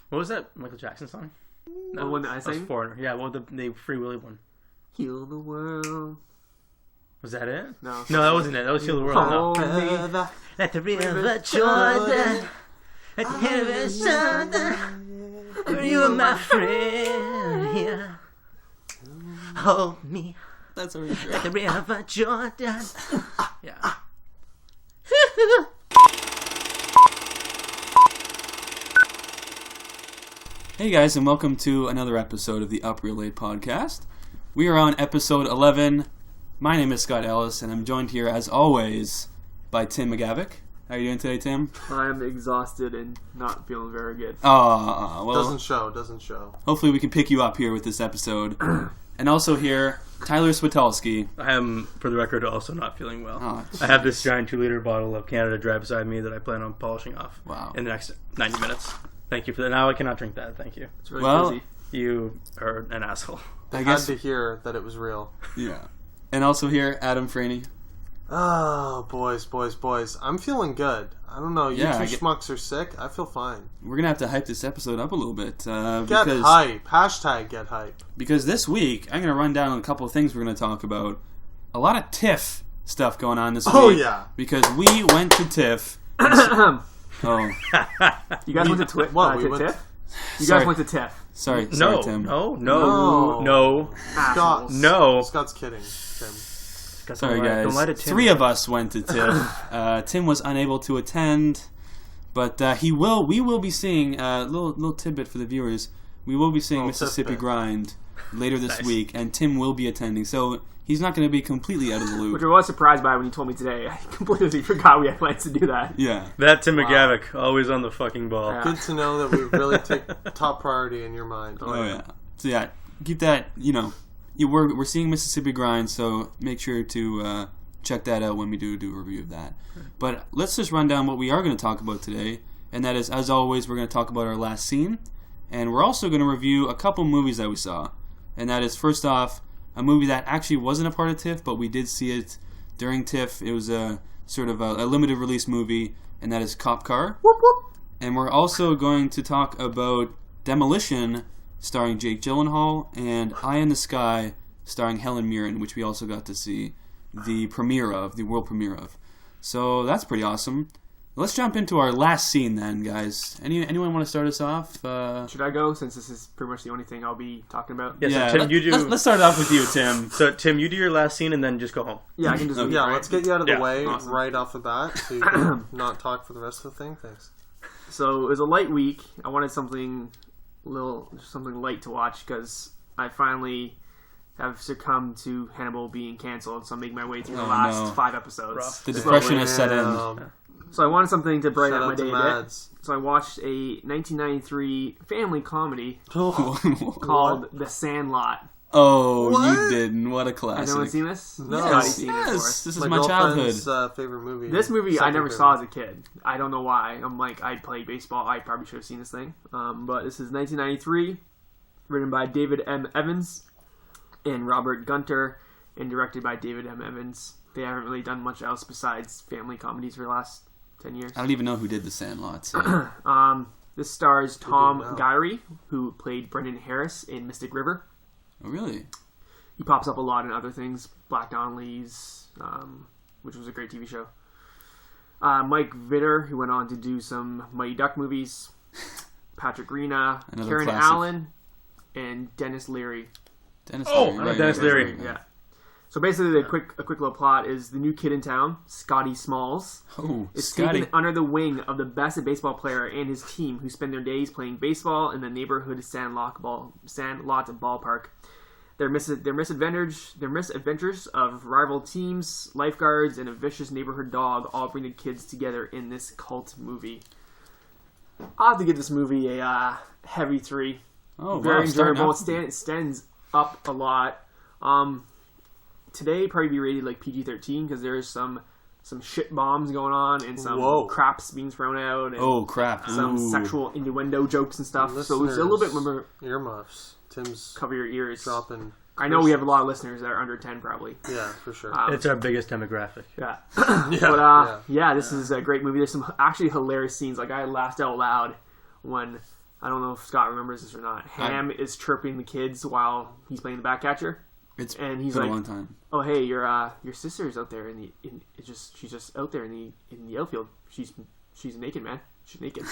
What was that Michael Jackson song? No, the one that I sang? That was Foreigner. Yeah, well, the Free Willy one. Heal the world. Was that it? No. No, that wasn't it. That was Heal the World. No. Let the river Jordan. Let the river Jordan. You are my friend here. Hold me. That's what we're Let the river Jordan. Yeah. Hey guys, and welcome to another episode of the Up Real Late podcast. We are on episode 11. My name is Scott Ellis, and I'm joined here, as always, by Tim McGavick. How are you doing today, Tim? I'm exhausted and not feeling very good. Well, Doesn't show. Hopefully we can pick you up here with this episode. And also here, Tyler Switolski. I am, for the record, also not feeling well. Oh, I have this giant 2-liter bottle of Canada Dry beside me that I plan on polishing off in the next 90 minutes. Thank you for that. Now I cannot drink that. Thank you. It's really busy. You are an asshole. I had to hear that it was real. Yeah. And also here, Adam Franey. Oh, boys. I'm feeling good. I don't know. You two schmucks are sick. I feel fine. We're going to have to hype this episode up a little bit. Get hype. Hashtag get hype. Because this week, I'm going to run down a couple of things we're going to talk about. A lot of TIFF stuff going on this week. Oh, yeah. Because we went to TIFF. Oh. You guys went to TIFF? You guys went to TIFF. Sorry, Tim. No. Scott's kidding, Tim. Sorry, guys. Don't lie to Tim. 3 of us went to TIFF. Tim was unable to attend, but we will be seeing a little tidbit for the viewers. We will be seeing Mississippi Grind later this week, and Tim will be attending. So he's not going to be completely out of the loop. Which I was surprised by when you told me today. I completely forgot we had plans to do that. Yeah. That Tim McGavick, always on the fucking ball. Yeah. Good to know that we really take top priority in your mind. Oh, yeah. So, yeah, keep that, we're seeing Mississippi Grind, so make sure to check that out when we do a review of that. But let's just run down what we are going to talk about today, and that is, as always, we're going to talk about our last scene, and we're also going to review a couple movies that we saw. And that is, first off, a movie that actually wasn't a part of TIFF, but we did see it during TIFF. It was a sort of a limited release movie, and that is Cop Car. Whoop, whoop. And we're also going to talk about Demolition, starring Jake Gyllenhaal, and Eye in the Sky, starring Helen Mirren, which we also got to see the world premiere of. So that's pretty awesome. Let's jump into our last scene then, guys. Anyone want to start us off? Should I go, since this is pretty much the only thing I'll be talking about? Yes, yeah, so Tim, you do. Let's start it off with you, Tim. So, Tim, you do your last scene and then just go home. Yeah, I can just. Yeah, let's get you out of the way awesome. right off the bat, so you can not talk for the rest of the thing. Thanks. So it was a light week. I wanted something light to watch because I finally have succumbed to Hannibal being canceled. So I'm making my way through the last 5 episodes. Rough. The depression has set in. So I wanted something to brighten up my day a bit. So I watched a 1993 family comedy called The Sandlot. Oh, what? You didn't. What a classic. Has anyone seen this? No. Yes. This is my childhood. Favorite movie. This movie I never saw as a kid. I don't know why. I played baseball. I probably should have seen this thing. But this is 1993, written by David M. Evans and Robert Gunter, and directed by David M. Evans. They haven't really done much else besides family comedies for the last 10 years. I don't even know who did The Sandlot. So. This stars Tom Gyrie, who played Brendan Harris in Mystic River. Oh, really? He pops up a lot in other things. Black Donnelly's, which was a great TV show. Mike Vitter, who went on to do some Mighty Duck movies. Patrick Rena, Karen Allen, and Dennis Leary. Dennis Leary. Yeah. So basically, a quick little plot is the new kid in town, Scotty Smalls, is taken under the wing of the best baseball player and his team, who spend their days playing baseball in the neighborhood Sandlot ballpark. Their misadventures of rival teams, lifeguards, and a vicious neighborhood dog all bring the kids together in this cult movie. I'll have to give this movie a heavy 3. Oh, very enjoyable. It stands up a lot. Today probably be rated like PG-13 because there's some shit bombs going on and some craps being thrown out. And some sexual innuendo jokes and stuff. Listeners, so it's a little bit more earmuffs. Tim's cover your ears. Dropping. I know we have a lot of listeners that are under 10 probably. Yeah, for sure. It's our biggest demographic. Yeah. But this is a great movie. There's some actually hilarious scenes. Like I laughed out loud when I don't know if Scott remembers this or not. Ham is chirping the kids while he's playing the back catcher. And he's been like, a long time. "Oh, hey, your sister's out there she's just out there in the outfield. She's naked, man. She's naked."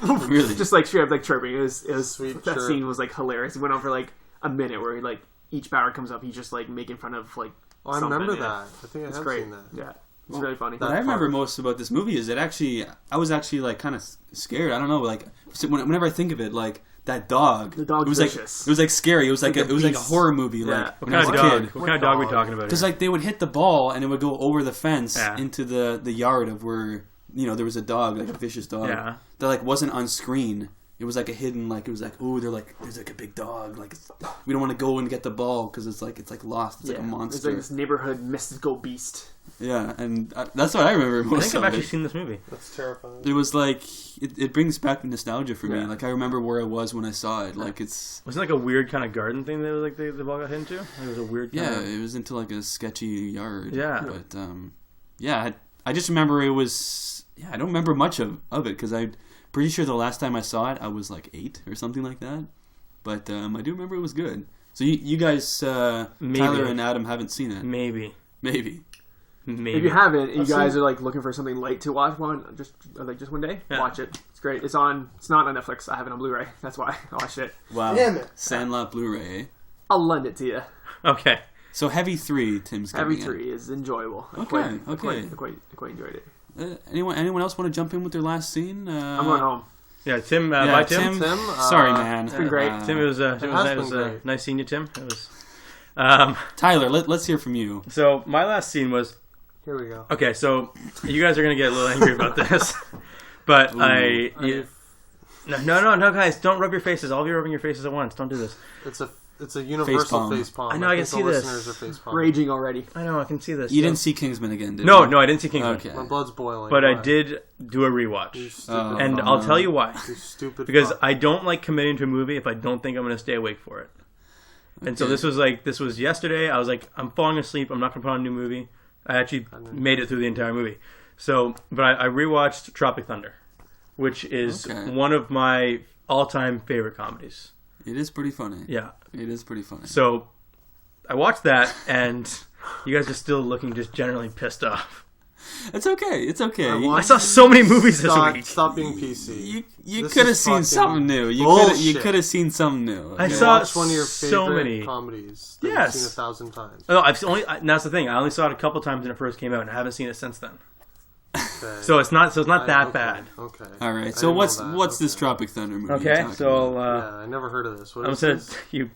Really? Just like straight up like chirping. It was Sweet that chirp. scene was like hilarious. It went on for like a minute where like each batter comes up, he's just like making fun of like. Oh, I remember that. I think I it's have great. seen that. Yeah, it's really funny. What I remember most about this movie is I was actually like kind of scared. I don't know, like whenever I think of it, like that dog. The dog's it was like scary. It was like a horror movie. Like What when I kind was of a dog? kid. What kind of dog are we talking about? Because Here? like they would hit the ball and it would go over the fence Yeah. into the yard of where there was a dog, like a vicious dog that like wasn't on screen. It was like a hidden, like it was like, oh, there's like a big dog. Like we don't want to go and get the ball because it's like lost. It's like a monster. It's like this neighborhood mystical beast. Yeah, and that's what I remember most I think I've of actually it. seen this movie. That's terrifying. It was like it brings back the nostalgia for me. Yeah. Like I remember where I was when I saw it. Like it's Wasn't it like a weird kind of garden thing that was like they've all got into? It was a weird kind of... it was into like a sketchy yard. Yeah. But I just remember it was. Yeah, I don't remember much of it because I'm pretty sure the last time I saw it I was like 8 or something like that. But I do remember it was good. So you guys, Maybe. Tyler and Adam, haven't seen it. Maybe. If you haven't, and you guys are like looking for something light to watch just one day, watch it. It's great. It's not on Netflix. I have it on Blu-ray. That's why I watched it. Wow. Damn it. Sandlot Blu-ray. Eh? I'll lend it to you. Okay. So Heavy 3, Tim's Heavy coming 3 is enjoyable. Okay. I quite enjoyed it. in. Anyone else want to jump in with their last scene? I'm going home. Yeah, Tim. Bye, Tim. Sorry, man. It's been great. Tim, it was great. nice seeing you, Tim. It was. Tyler, let's hear from you. So my last scene was. Here we go. Okay, so you guys are gonna get a little angry about this, but No, guys, don't rub your faces. All of you are rubbing your faces at once. Don't do this. It's a universal Facepalm. face palm. I know, I can think see the this. listeners are face palm. Raging already. I know, I can see this. You didn't see Kingsman again, did No, you? no, I didn't see Kingsman. Okay. My blood's boiling. But I Why? did do a rewatch, You stupid and fuck. I'll tell you why. You stupid Because fuck. I don't like committing to a movie if I don't think I'm going to stay awake for it. And so this was yesterday. I was like, I'm falling asleep. I'm not going to put on a new movie. I actually made it through the entire movie. So, but I rewatched Tropic Thunder, which is one of my all-time favorite comedies. It is pretty funny. Yeah. It is pretty funny. So I watched that, and you guys are still looking just generally pissed off. It's okay. It's okay. I saw so many movies this week. Stop being PC. You This could have is seen fucking something new. You bullshit. could have seen something new. I okay? saw Watch one of your favorite so many comedies that Yes. you've seen 1,000 times. No, and that's the thing. I only saw it a couple times when it first came out, and I haven't seen it since then. Okay. So it's not that okay. bad. Okay. All right. I So didn't what's know that. what's this Okay. Tropic Thunder movie? Okay, you're talking so about? Yeah, I never heard of this. What I'm is gonna this? you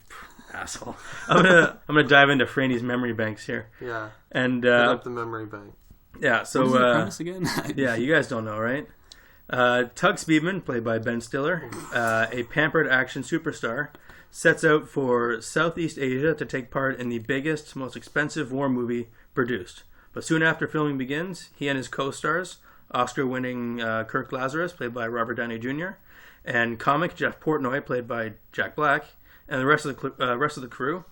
asshole. I'm gonna dive into Franny's memory banks here, Yeah. and Hit up the memory bank. yeah. What is the So premise again? yeah, you guys don't know, right? Tug Speedman, played by Ben Stiller, a pampered action superstar, sets out for Southeast Asia to take part in the biggest, most expensive war movie produced. But soon after filming begins, he and his co-stars, Oscar-winning Kirk Lazarus, played by Robert Downey Jr., and comic Jeff Portnoy, played by Jack Black, and the rest of the crew,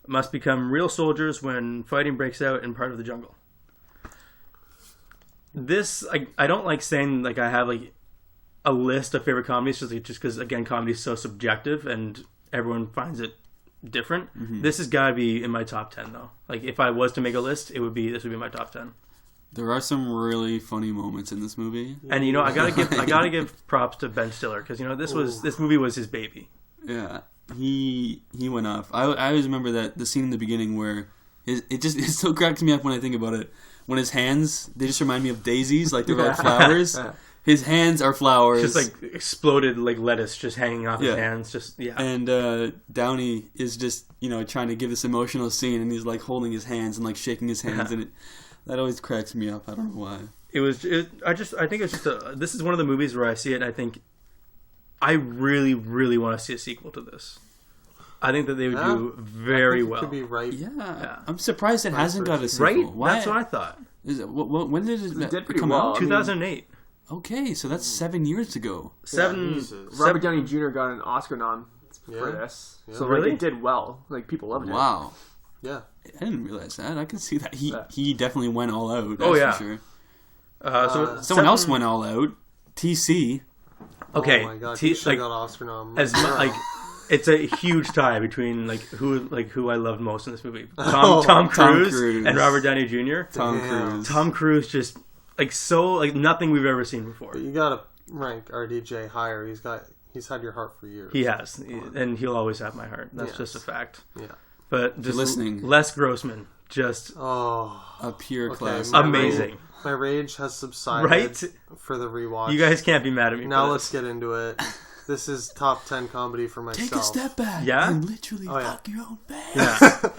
must become real soldiers when fighting breaks out in part of the jungle. This, I don't like saying like I have like a list of favorite comedies just because again comedy is so subjective and everyone finds it different. Mm-hmm. This has got to be in my top 10 though. Like if I was to make a list, this would be my top 10. There are some really funny moments in this movie. And you know I gotta give props to Ben Stiller because you know this movie was his baby. Yeah, he went off. I always remember that the scene in the beginning where it still cracks me up when I think about it. When his hands, they just remind me of daisies, like they're like flowers. His hands are flowers. Just like exploded like lettuce just hanging off his hands. Just And Downey is just trying to give this emotional scene, and he's like holding his hands and like shaking his hands, and that always cracks me up. I don't know why. I think it's just this is one of the movies where I see it and I think I really, really want to see a sequel to this. I think that they would do very well. Could be right. Yeah. I'm surprised it hasn't got a sequel. Right? Why? That's what I thought. Is it, when did it did pretty come well. out? 2008. Okay, so that's 7 years ago. Robert Downey Jr. got an Oscar nom for this. Yeah. So Really? like, it did well. Like people loved it. Wow. Yeah. I didn't realize that. I can see that. He definitely went all out. That's Oh, yeah. for sure. So Someone else went all out. TC. Okay, Oh my god, he should have got Oscar nom. It's a huge tie between who I loved most in this movie. Tom Cruise and Robert Downey Jr. Tom Cruise just nothing we've ever seen before. But you gotta rank RDJ higher. He's had your heart for years. He has, and he'll always have my heart. That's just a fact. Yeah. But just listening. Les Grossman, just a pure classic. Amazing. My rage has subsided for the rewatch. You guys can't be mad at me. Now let's get into it. This is top 10 comedy for myself. Take a step back. Yeah? And literally fuck your own band. Yeah.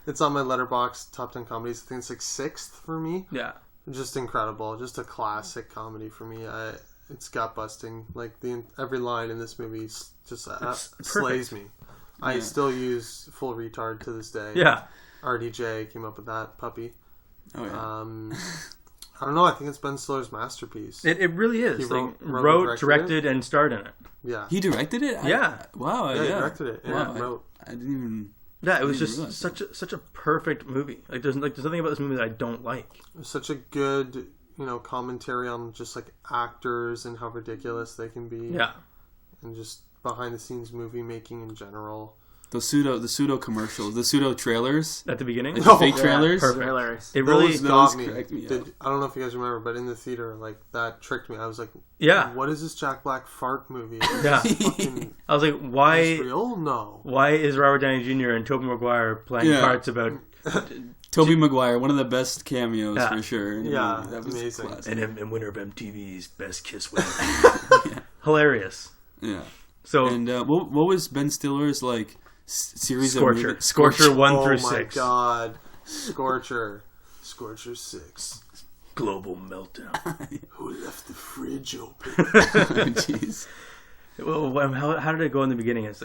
It's on my Letterboxd top 10 comedies. I think it's 6th for me. Yeah. Just incredible. Just a classic comedy for me. It's gut busting. Every line in this movie just slays me. I still use full retard to this day. Yeah. RDJ came up with that puppy. Oh yeah. I don't know. I think it's Ben Stiller's masterpiece. It really is. He wrote, directed, and starred in it. Yeah. He directed it? Yeah. Wow. Yeah, he directed it. Wow. And wrote. I didn't even... Yeah, it was just such a perfect movie. There's nothing about this movie that I don't like. Such a good, commentary on just actors and how ridiculous they can be. Yeah. And just behind the scenes movie making in general. The pseudo commercials, the pseudo trailers at the beginning, the fake trailers. Perfect. It really got me. I don't know if you guys remember, but in the theater, that tricked me. I was like, "Yeah, what is this Jack Black fart movie?" Yeah, I was like, "Why? Is this real? No. Why is Robert Downey Jr. and Tobey Maguire playing parts about?" Tobey Maguire, one of the best cameos for sure. Yeah, that was amazing. Classic. And winner of MTV's Best Kiss Winner. Hilarious. Yeah. So and what was Ben Stiller's series Scorcher. of Scorcher 1 through 6. Oh my god. Scorcher 6. Global meltdown. Who left the fridge open? Jeez. Well, how did it go in the beginning? It's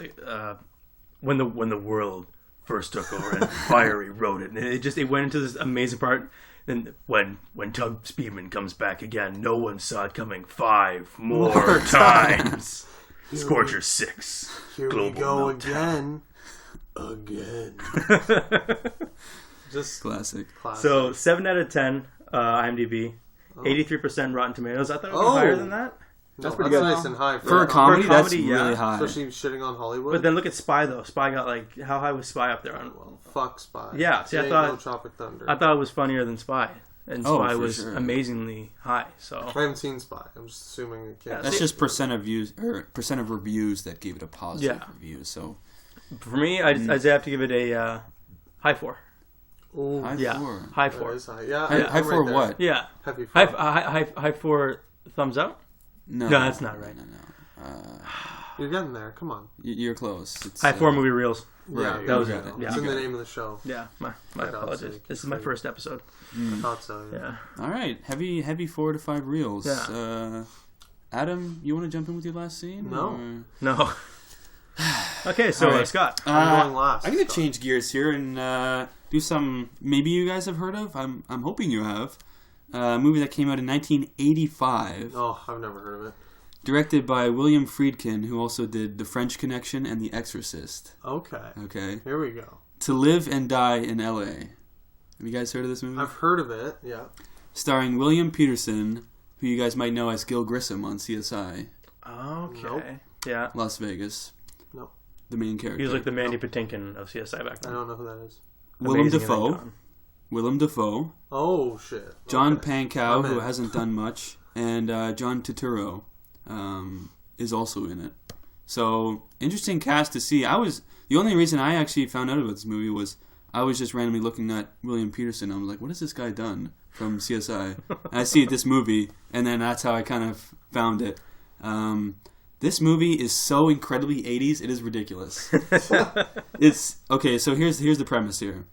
when the world first took over and Fiery wrote it, and it went into this amazing part. And when Tug Speedman comes back again, no one saw it coming 5 more times. Scorcher 6. Here Global we go meltdown. again. Just classic. So 7 out of 10 IMDb, 83% Rotten Tomatoes. I thought it was higher than that. That's pretty good. Nice and high for a comedy. That's really high. Especially shitting on Hollywood. But then look at Spy though. Spy got how high was Spy up there on? Well, fuck Spy. Yeah. See, I thought Tropic Thunder. I thought it was funnier than Spy, and Spy was sure. amazingly high. So I haven't seen Spy. I'm just assuming it can't. That's just percent of reviews that gave it a positive review. So for me, I'd say I have to give it a high 4. Ooh, high 4. That is high. Yeah, high 4 right what? Yeah, heavy 4. High 4 thumbs up. No, that's not right. No. You're getting there. Come on. You're close. It's, high 4 movie reels. Yeah, that was it. Yeah. It's in the name of the show. Yeah, my apologies. This is my first episode. I thought so. Yeah. All right, heavy 4 to 5 reels. Yeah. Adam, you want to jump in with your last scene? No. Okay, so right. Scott, I'm going last. I'm going to change gears here and do some maybe you guys have heard of. I'm hoping you have. A movie that came out in 1985. Oh, I've never heard of it. Directed by William Friedkin, who also did The French Connection and The Exorcist. Okay. Here we go. To Live and Die in L.A. Have you guys heard of this movie? I've heard of it, yeah. Starring William Peterson, who you guys might know as Gil Grissom on CSI. Okay. Nope. Yeah. Las Vegas. Nope. The main character. He was like the Mandy Patinkin of CSI back then. I don't know who that is. Willem Dafoe. Oh, shit. John Pankow, who hasn't done much, and John Turturro is also in it. So, interesting cast to see. The only reason I actually found out about this movie was I was just randomly looking at William Peterson. I was like, what has this guy done from CSI? And I see this movie, and then that's how I kind of found it. This movie is so incredibly 80s, it is ridiculous. It's okay, so here's the premise here.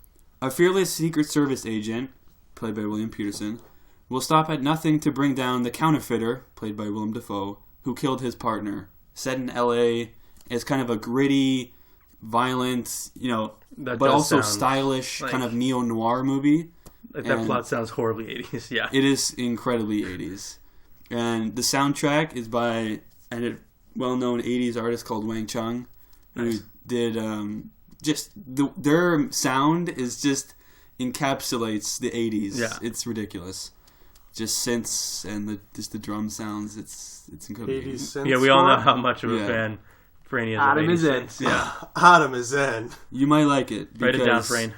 A fearless Secret Service agent, played by William Peterson, will stop at nothing to bring down the counterfeiter, played by Willem Dafoe, who killed his partner. Set in L.A., it's kind of a gritty, violent, but also stylish, kind of neo-noir movie. That plot sounds horribly 80s, yeah. It is incredibly 80s. And the soundtrack is by a well-known 80s artist called Wang Chung, who did... their sound is just encapsulates the 80s. Yeah. It's ridiculous. just synths and just the drum sounds. It's incredible. 80s synth Yeah, we all know score? how much of a Yeah. fan Franny is. Adam of is 80s in. synths. Yeah, Adam is in. You might like it. write it down, because Frain.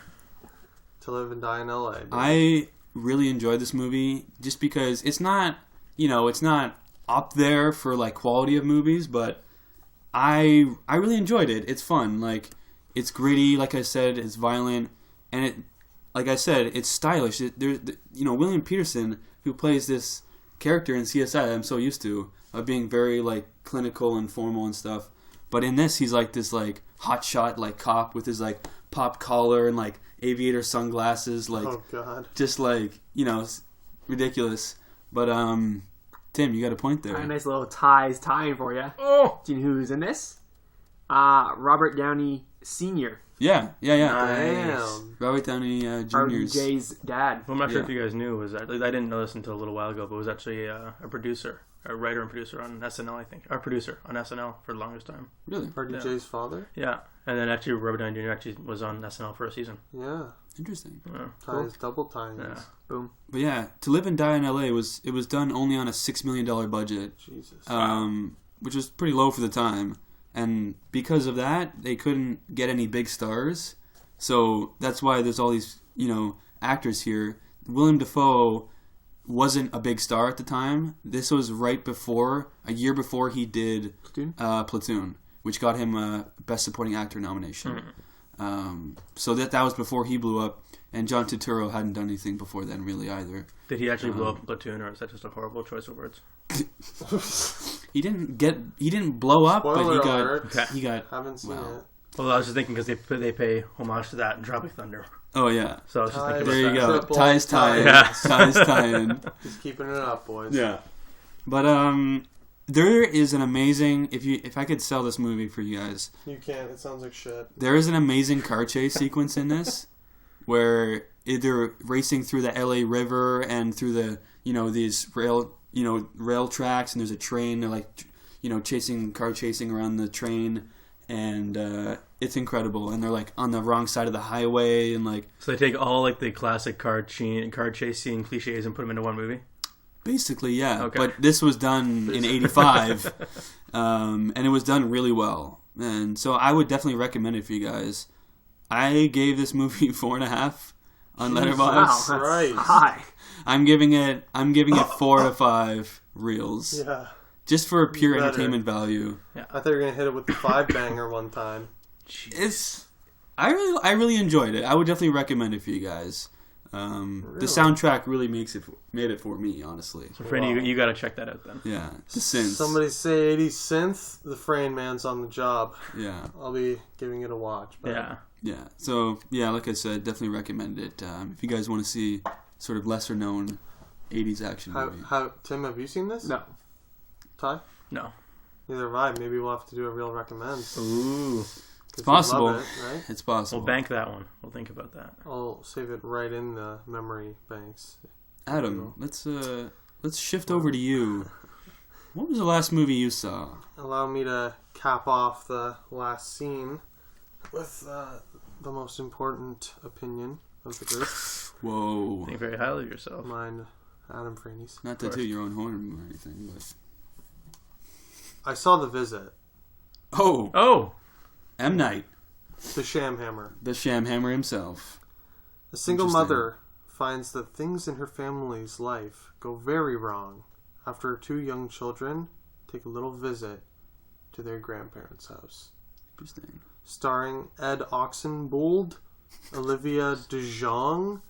To Live and Die in L.A. dude. I really enjoyed this movie just because it's not, it's not up there for like quality of movies, but I really enjoyed it. It's fun. Like, it's gritty. Like I said, it's violent, and like I said, it's stylish. William Peterson, who plays this character in CSI, I'm so used to of being very like clinical and formal and stuff. But in this, he's like this like hotshot like cop with his like pop collar and like aviator sunglasses, like Oh God. just like it's ridiculous. But Tim, you got a point there. A nice little tie-in for you. Oh, Do you know who's in this? Robert Downey Sr. Yeah. Damn. Robert Downey Jr.'s. RDJ's dad. well, I'm not sure Yeah. if you guys knew. Was that I didn't know this until a little while ago, but it was actually a producer, a writer and producer on SNL, I think, or producer on SNL for the longest time. Really RDJ's father? Yeah, and then actually Robert Downey Jr. actually was on SNL for a season. Yeah. interesting. Yeah. Double ties. Yeah. Boom. But yeah, To Live and Die in L.A. was done only on a $6 million budget, Jesus. which was pretty low for the time. And because of that, they couldn't get any big stars. So that's why there's all these, actors here. Willem Dafoe wasn't a big star at the time. This was a year before he did Platoon, which got him a Best Supporting Actor nomination. So that was before he blew up. And John Turturro hadn't done anything before then, really, either. Did he actually blow up Platoon, or is that just a horrible choice of words? He didn't blow up, Spoiler but alert. he got. Haven't seen Wow. it. Well, I was just thinking because they pay homage to that in Tropic Thunder. Oh yeah, So I was just thinking there about you that. go. Triple Ties tie-in. Yeah. Ties tie-in. Just keeping it up, boys. Yeah, but there is an amazing. If I could sell this movie for you guys, You can't. It sounds like shit. there is an amazing car chase sequence in this, where they're racing through the LA River and through the these rail tracks, and there's a train. They're like car chasing around the train, and it's incredible. And they're like on the wrong side of the highway, and like So they take all like the classic car chase scene cliches and put them into one movie. basically, yeah. Okay. But this was done in '85, and it was done really well. And so I would definitely recommend it for you guys. I gave this movie 4.5 on Letterboxd. Wow, that's Christ. high. I'm giving it 4 to 5 reels. Yeah. Just for pure Better. entertainment value. I thought you were gonna hit it with the 5-banger one time. I really enjoyed it. I would definitely recommend it for you guys. The soundtrack really made it for me, honestly. So, Franny, you got to check that out then. Yeah, the synths. Somebody say 80s synth. The Frayne man's on the job. Yeah, I'll be giving it a watch. But Yeah. So like I said, definitely recommend it. If you guys want to see sort of lesser known 80s action movie. Tim, have you seen this? No. Ty? No. Neither have I. Maybe we'll have to do a real recommend. Ooh. It's possible. Love it, right? It's possible. We'll bank that one. We'll think about that. I'll save it right in the memory banks. Adam, let's shift over to you. What was the last movie you saw? Allow me to cap off the last scene with the most important opinion of the group. Whoa. Think very highly of yourself. Mine, Adam Franey's. Not to toot your own horn or anything, but... I saw The Visit. Oh! M. Night, The Shamhammer. the Shamhammer himself. A single Interesting. mother finds that things in her family's life go very wrong after her 2 young children take a little visit to their grandparents' house. Interesting. Starring Ed Oxenbould, Olivia DeJonge,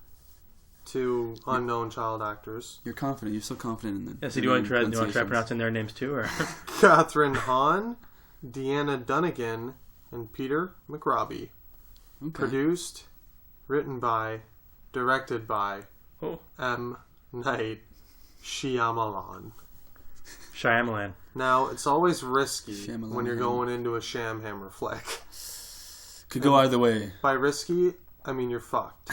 2 unknown child actors, You're confident. You're so confident in the... Yeah, so do you want to try pronouncing their names too? Or? Catherine Hahn, Deanna Dunnigan, and Peter McRobbie. Okay. Produced, written by, directed by Oh. M. Night Shyamalan. Shyamalan. Now, it's always risky Shyamalan. when you're going into a Shamhammer flick. Could go either way. By risky, I mean you're fucked.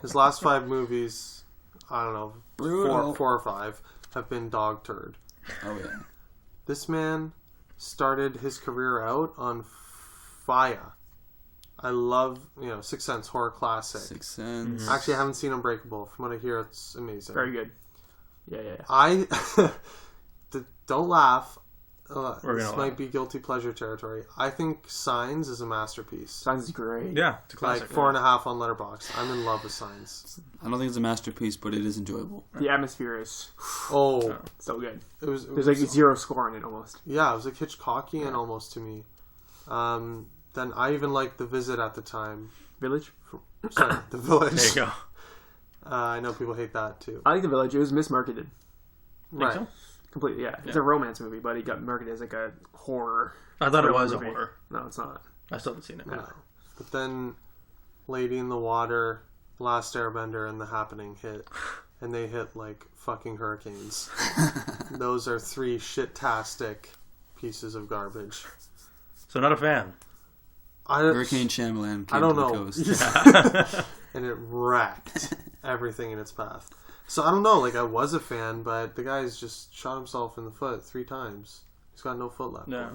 His last 5 movies, I don't know, Brutal. 4 or 5, have been dog turd. Oh, yeah. This man started his career out on Fire. I love, Sixth Sense, horror classic. Sixth Sense. Actually, I haven't seen Unbreakable. From what I hear, it's amazing. Very good. Yeah. Don't laugh. This might be guilty pleasure territory. I think Signs is a masterpiece. Signs is great. Yeah, it's a classic. Like 4.5 on Letterboxd. I'm in love with Signs. I don't think it's a masterpiece, but it is enjoyable. The atmosphere is so good. There's like 0 score on it almost. Yeah, it was like Hitchcockian almost to me. Then I even liked The Visit at the time. Village? Sorry, The Village. There you go. I know people hate that too. I like The Village. It was mismarketed. Right. So? Completely, yeah. It's a romance movie, but it got marketed as like a horror. I thought it was movie. a horror. No, it's not. I still haven't seen it. No. But then Lady in the Water, Last Airbender, and The Happening hit. And they hit like fucking hurricanes. Those are 3 shit-tastic pieces of garbage. So not a fan. Hurricane Shyamalan came I don't to the know. coast. And it wrecked everything in its path. So I don't know, like I was a fan, but the guy's just shot himself in the foot 3 times. He's got no foot left. No.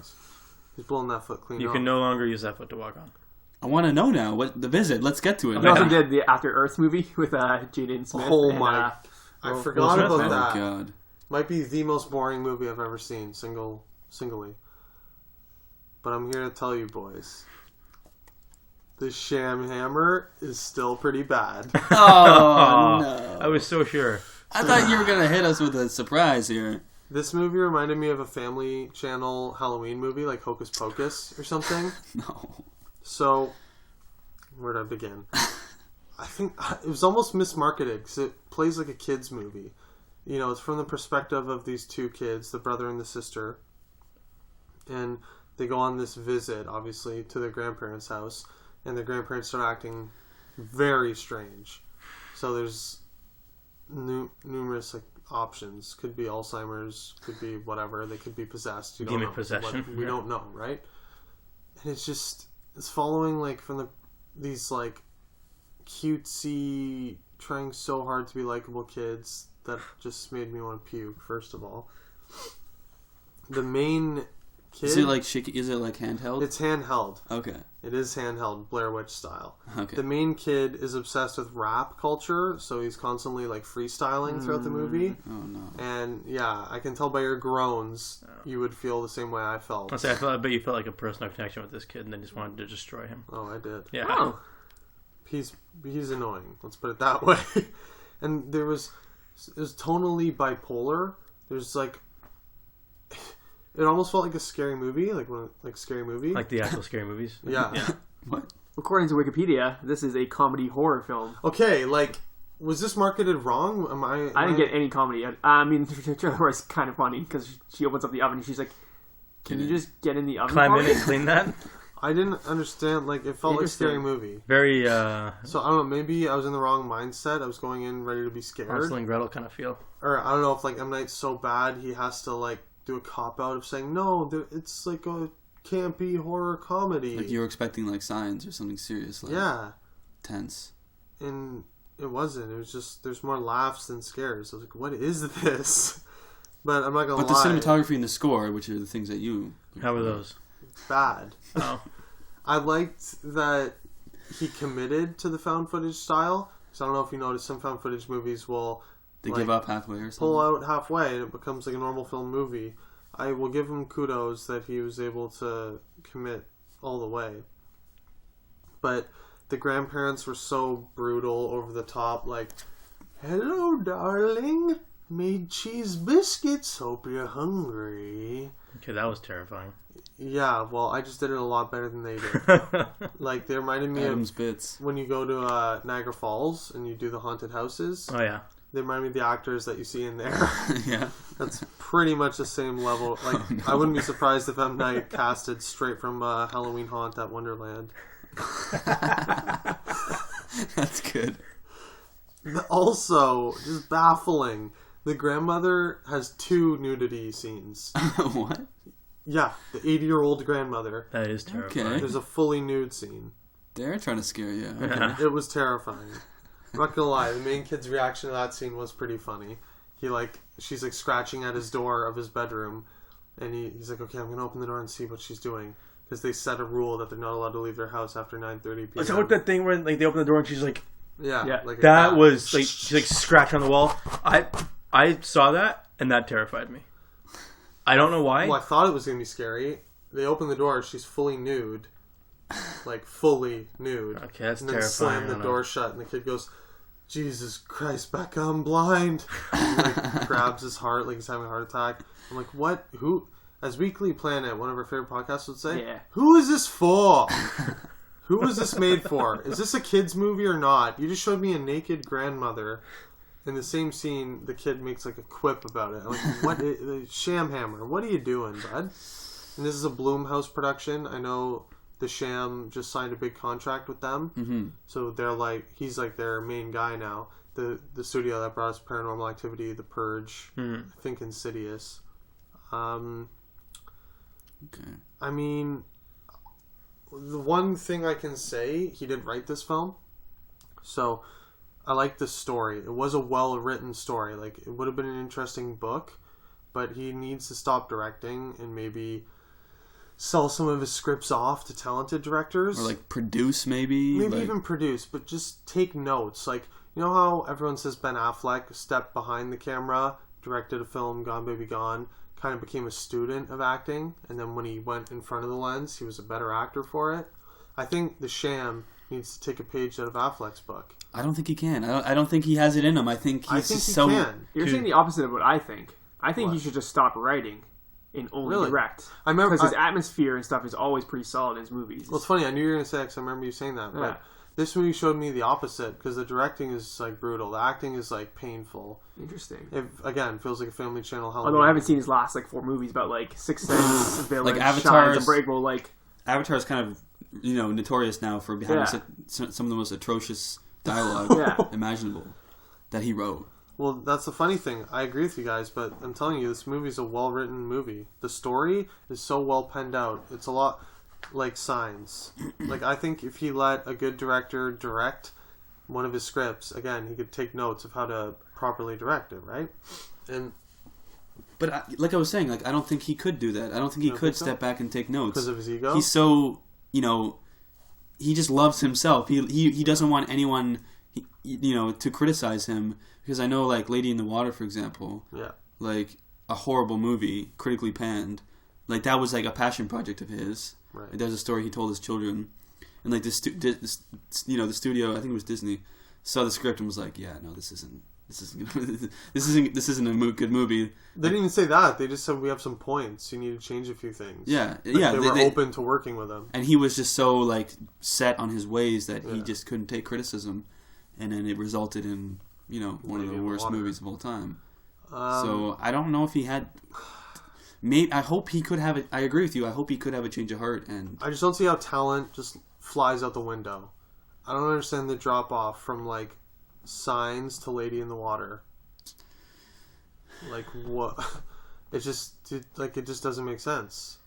He's blowing that foot clean You off. can no longer use that foot to walk on. I want to know now. What The Visit? Let's get to it. He also did the After Earth movie with Jaden Smith. Oh and, my! I forgot Smith? about Oh, that. God. Might be the most boring movie I've ever seen, singly. But I'm here to tell you, boys, the Sham Hammer is still pretty bad. Oh, no. I was so sure. I thought you were going to hit us with a surprise here. This movie reminded me of a Family Channel Halloween movie, like Hocus Pocus or something. No. So, where do I begin? I think it was almost mismarketed because it plays like a kid's movie. You know, it's from the perspective of these 2 kids, the brother and the sister. And they go on this visit, obviously, to their grandparents' house. And the grandparents start acting very strange. So there's numerous like options. Could be Alzheimer's, could be whatever. They could be possessed. You don't Demon know. possession. We don't know, right? And it's following like from these like cutesy, trying so hard to be likable kids that just made me want to puke. First of all, the main kid. Is it like shaky? Is it like handheld? It's handheld. Okay. It is handheld, Blair Witch style. Okay. The main kid is obsessed with rap culture, so he's constantly like freestyling throughout the movie. Oh no. And yeah, I can tell by your groans, you would feel the same way I felt. I bet you felt like a personal connection with this kid and then just wanted to destroy him. Oh, I did. Yeah. Oh. He's annoying. Let's put it that way. And it was tonally bipolar. There's like, it almost felt like a scary movie, like Scary Movie. Like the actual scary movies? Yeah. What? According to Wikipedia, this is a comedy horror film. Okay, like, was this marketed wrong? I didn't get any comedy. I mean, the trailer was kind of funny because she opens up the oven and she's like, "Can you just get in the oven?" Climb in for me?" and clean that? I didn't understand. Like, it felt like a scary movie. Very, So I don't know. Maybe I was in the wrong mindset. I was going in ready to be scared. Hansel and Gretel kind of feel. Or I don't know if like M. Night's so bad he has to like do a cop out of saying no. It's like a campy horror comedy. Like you were expecting like Signs or something serious. Like yeah, tense. and it wasn't. It was just there's more laughs than scares. I was like, what is this? But I'm not gonna lie. But the cinematography and the score, which are the things that you... How were those? Bad. Oh. I liked that he committed to the found footage style. So I don't know if you noticed, some found footage movies will They like, give up halfway or something? pull out halfway and it becomes like a normal film movie. I will give him kudos that he was able to commit all the way. But the grandparents were so brutal, over the top, like, "Hello, darling. Made cheese biscuits. Hope you're hungry." Okay, that was terrifying. Yeah, well, I just did it a lot better than they did. Like, they reminded me Adam's of bits. when you go to Niagara Falls and you do the haunted houses. Oh, yeah. They remind me of the actors that you see in there. Yeah. That's pretty much the same level. Like, Oh, no. I wouldn't be surprised if M. Night casted straight from Halloween Haunt at Wonderland. That's good. Also, just baffling. The grandmother has 2 nudity scenes. What? Yeah, the 80-year-old grandmother. That is terrifying. Okay. There's a fully nude scene. They're trying to scare you. Okay. It was terrifying. I'm not gonna lie, the main kid's reaction to that scene was pretty funny. She's like scratching at his door of his bedroom, and he's like, "Okay, I'm gonna open the door and see what she's doing," because they set a rule that they're not allowed to leave their house after 9:30 p.m. Is that what that thing where like they open the door and she's like, Yeah, Yeah. like a that cat. was like she's like scratching on the wall. I saw that, and that terrified me. I don't know why. Well, I thought it was going to be scary. They open the door, she's fully nude. Like, fully nude. Okay, that's and then terrifying. slam the door shut, and the kid goes, Jesus Christ, Becca, I'm blind. And, like, grabs his heart like he's having a heart attack. I'm like, what? Who? As Weekly Planet, one of our favorite podcasts, would say, who is this for? Who was this made for? Is this a kid's movie or not? You just showed me a naked grandmother. In the same scene, the kid makes like a quip about it. I'm like, what? Shamhammer, what are you doing, bud? And this is a Blumhouse production. I know the Sham just signed a big contract with them. Mm-hmm. So they're like, he's like their main guy now. The studio that brought us Paranormal Activity, The Purge, I think Insidious. Okay. I mean, the one thing I can say, he didn't write this film. So I like the story. It was a well-written story. Like, it would have been an interesting book, but he needs to stop directing and maybe sell some of his scripts off to talented directors. Or, like, produce, maybe? Maybe like... even produce, but just take notes. Like, you know how everyone says Ben Affleck stepped behind the camera, directed a film, Gone Baby Gone, kind of became a student of acting, and then when he went in front of the lens, he was a better actor for it. I think The Sham needs to take a page out of Affleck's book. I don't think he can. I don't think he has it in him. I think he so... can. You're saying the opposite of what I think. I think he should just stop writing and only direct. I remember because his atmosphere and stuff is always pretty solid in his movies. Well, it's funny. I knew you were going to say that because I remember you saying that. But this movie showed me the opposite because the directing is like brutal. The acting is like painful. Interesting. It, again, feels like a Family Channel Halloween. Although I haven't seen his last like 4 movies, but like Sixth Sense, Village, like Avatar's Unbreakable, like Avatar's kind of notorious now for having some of the most atrocious dialogue imaginable that he wrote. Well, that's the funny thing. I agree with you guys, but I'm telling you, this movie is a well-written movie. The story is so well penned out. It's a lot like Signs. Like, I think if he let a good director direct one of his scripts, again, he could take notes of how to properly direct it, right? But like I was saying, like I don't think he could do that. I don't think he could step back and take notes because of his ego. He's so he just loves himself. He doesn't want anyone to criticize him. Because I know, like, Lady in the Water, for example, like, a horrible movie, critically panned, like, that was, like, a passion project of his. Right. Like, there's a story he told his children. And, like, the studio, I think it was Disney, saw the script and was like, yeah, no, this isn't a good movie. They didn't even say that. They just said, we have some points. You need to change a few things. Yeah. They were open to working with him. And he was just so, like, set on his ways that he just couldn't take criticism. And then it resulted in... one of the worst movies of all time. So I don't know if he had. Maybe I hope he could have it. I agree with you. I hope he could have a change of heart. And I just don't see how talent just flies out the window. I don't understand the drop off from like Signs to Lady in the Water. Like what? It just doesn't make sense.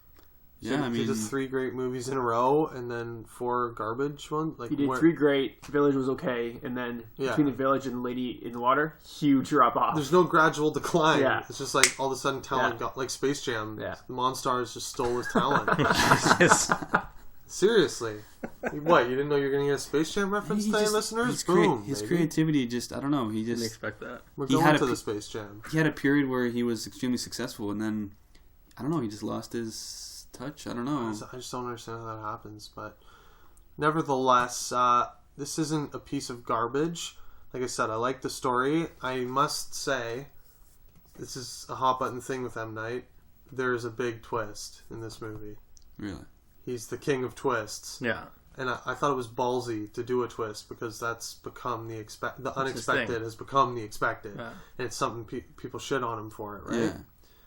Yeah, I mean, he did 3 great movies in a row, and then 4 garbage ones. Like he did 3 great. Village was okay, and then between the Village and Lady in the Water, huge drop off. There's no gradual decline. Yeah. It's just like all of a sudden talent got like Space Jam. Yeah. The Monstars just stole his talent. Seriously, what? You didn't know you were going to get a Space Jam reference today, listeners? Boom. His creativity just, I don't know. He just didn't expect that. We're going to the Space Jam. He had a period where he was extremely successful, and then I don't know. He just lost his touch. I don't know. I just don't understand how that happens, but nevertheless, this isn't a piece of garbage. Like I said, I like the story. I must say, this is a hot button thing with M. Night. There's a big twist in this movie. Really? He's the king of twists. Yeah. And I thought it was ballsy to do a twist because that's become the unexpected has become the expected, and it's something people shit on him for it, right? Yeah.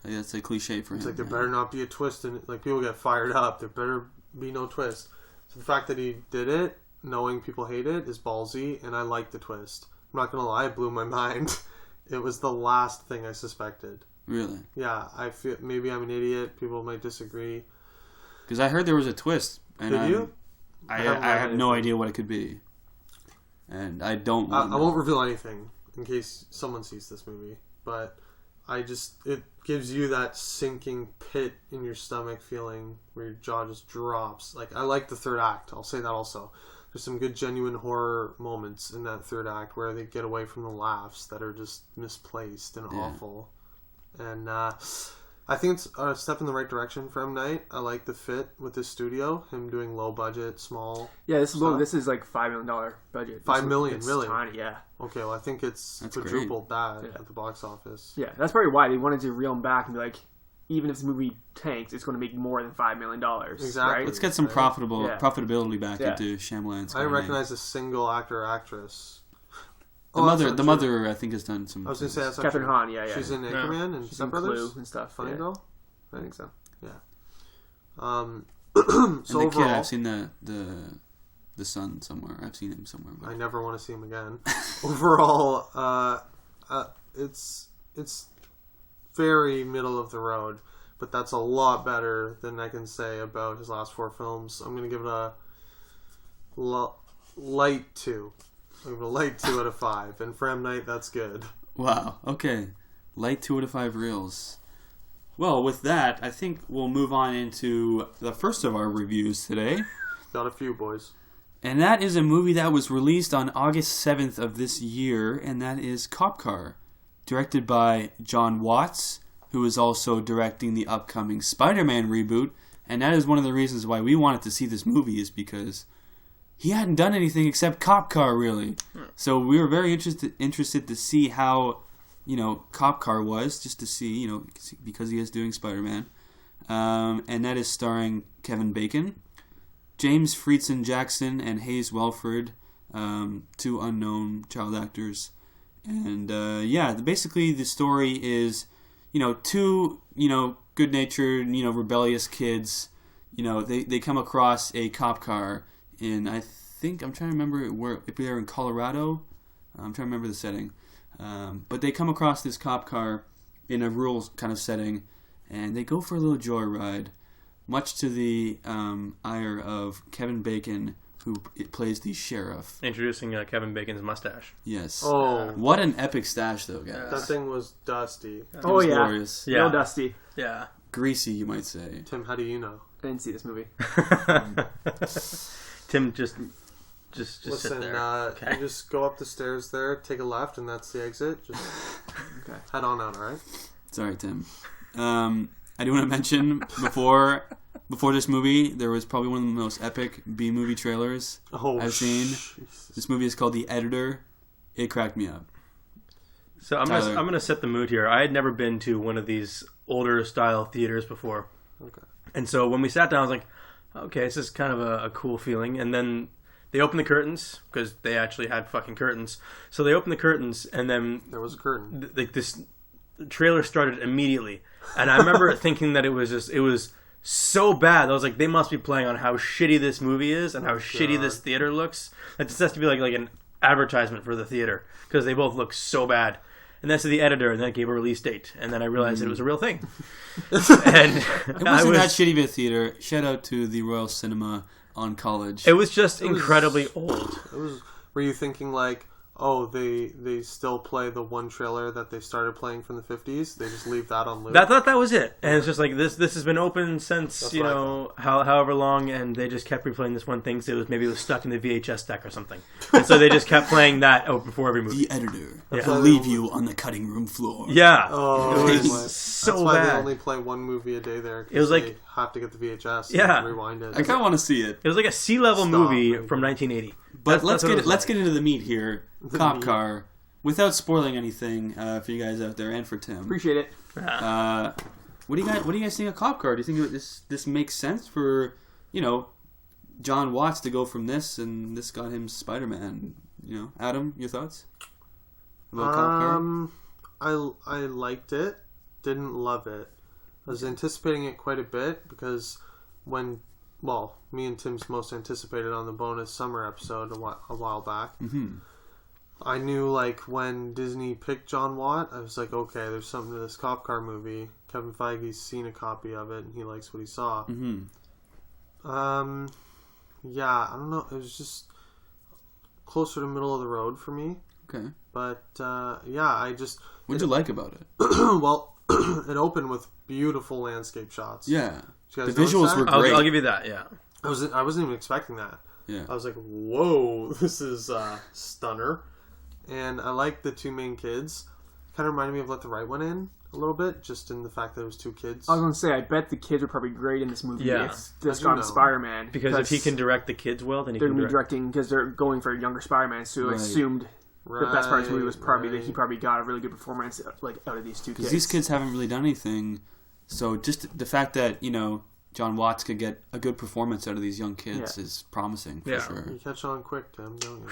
That's a cliche for him. It's like there better not be a twist, and like people get fired up. There better be no twist. So the fact that he did it, knowing people hate it, is ballsy, and I like the twist. I'm not gonna lie, it blew my mind. It was the last thing I suspected. Really? Yeah, I feel maybe I'm an idiot. People might disagree. Because I heard there was a twist, and did you? I have no idea what it could be, and I don't. I won't reveal anything in case someone sees this movie, but. It gives you that sinking pit in your stomach feeling where your jaw just drops. Like, I like the third act. I'll say that also. there's some good genuine horror moments in that third act where they get away from the laughs that are just misplaced and awful. And I think it's a step in the right direction for M. Night. I like the fit with this studio. Him doing low budget, small. Yeah, this is like $5 million budget. $5 million, really? Tiny, yeah. Okay, well I think it's That's quadrupled that at the box office. Yeah, that's probably why they wanted to reel him back and be like, even if this movie tanks, it's going to make more than $5 million. Exactly. Right? Let's get some profitability back into Shyamalan's. I recognize a single actor or actress. The mother, I think, has done some. I was going to say that's Catherine Hahn, She's in Anchorman and She's Step in Brothers Clue and stuff. Funny Girl. I think so. Yeah. And So the overall, kid, I've seen the son somewhere. I've seen him somewhere. I never want to see him again. Overall, it's very middle of the road, but that's a lot better than I can say about his last 4 films. I'm going to give it a light 2. I'm going to light 2 out of 5, and for M. Night, that's good. Wow. Okay. Light 2 out of 5 reels. Well, with that, I think we'll move on into the first of our reviews today. Got a few, boys. And that is a movie that was released on August 7th of this year, and that is Cop Car, directed by John Watts, who is also directing the upcoming Spider-Man reboot. And that is one of the reasons why we wanted to see this movie, is because he hadn't done anything except Cop Car, really. So we were very interested to see how, Cop Car was, just to see, because he is doing Spider-Man. And that is starring Kevin Bacon, James Friedson Jackson, and Hayes Welford, 2 unknown child actors. And, basically the story is, 2, good-natured, rebellious kids, they come across a cop car in, I'm trying to remember if they're in Colorado. I'm trying to remember the setting. But they come across this cop car in a rural kind of setting, and they go for a little joyride, much to the ire of Kevin Bacon, who plays the sheriff. Introducing Kevin Bacon's mustache. Yes. Oh. What an epic stash, though, guys. That thing was dusty. It was glorious. Real dusty. Yeah. Greasy, you might say. Tim, how do you know? I didn't see this movie. Tim, just Listen, sit there. You just go up the stairs there, take a left, and that's the exit. Just head on out, alright? Sorry, Tim. I do want to mention, before this movie, there was probably one of the most epic B-movie trailers I've seen. Jesus. This movie is called The Editor. It cracked me up. So I'm gonna set the mood here. I had never been to one of these older style theaters before. Okay. And so when we sat down, I was like, okay, this is kind of a cool feeling. And then they opened the curtains, because they actually had fucking curtains. So they opened the curtains, and then There was a curtain. this trailer started immediately. And I remember thinking that it was so bad. I was like, they must be playing on how shitty this movie is and how shitty this theater looks. Like, this has to be like an advertisement for the theater, because they both look so bad. And that's The Editor, and that gave a release date. And then I realized it was a real thing. And It wasn't that shitty of a theater. Shout out to the Royal Cinema on College. It was just incredibly old. Were you thinking like, oh, they still play the one trailer that they started playing from the 50s? They just leave that on loop? I thought that was it. And it's just like, this has been open since, That's however long, and they just kept replaying this one thing, so maybe it was stuck in the VHS deck or something. And so they just kept playing that before every movie. The Editor Yeah. will leave you on the cutting room floor. Yeah. Oh, It was that's so why bad. they only play one movie a day there. 'Cause It was like- they have to get the VHS Yeah. and rewind it. I kind of want to see it. It was like a sea-level Stop. movie from 1980. But That's what it was let's like. get into the meat here. The Cop meat. Car, without spoiling anything for you guys out there and for Tim. Appreciate it. What do you guys think of Cop Car? Do you think this makes sense for John Watts to go from this, and this got him Spider-Man? Adam, your thoughts about Cop Car? I liked it. Didn't love it. I was anticipating it quite a bit because me and Tim's most anticipated on the bonus summer episode a while back. Mm-hmm. I knew when Disney picked John Watt, I was like, okay, there's something to this Cop Car movie. Kevin Feige's seen a copy of it and he likes what he saw. Mm-hmm. Yeah, I don't know. It was just closer to middle of the road for me. Okay. But I just. What'd you like about it? Well, it opened with beautiful landscape shots. Yeah. Did you The guys notice visuals that? were great. I'll give you that, yeah. I wasn't even expecting that. Yeah. I was like, whoa, this is stunner. And I like the two main kids. Kind of reminded me of Let the Right One In a little bit, just in the fact that it was two kids. I was going to say, I bet the kids are probably great in this movie. Yeah. It's just gone Spider-Man. Because if he can direct the kids well, then he they're can going to be directing, because they're going for a younger Spider-Man, so I assumed the best part of this movie was probably that he probably got a really good performance like out of these two kids. Because these kids haven't really done anything, so just the fact that, John Watts could get a good performance out of these young kids is promising, for sure. You catch on quick, Tim, don't you?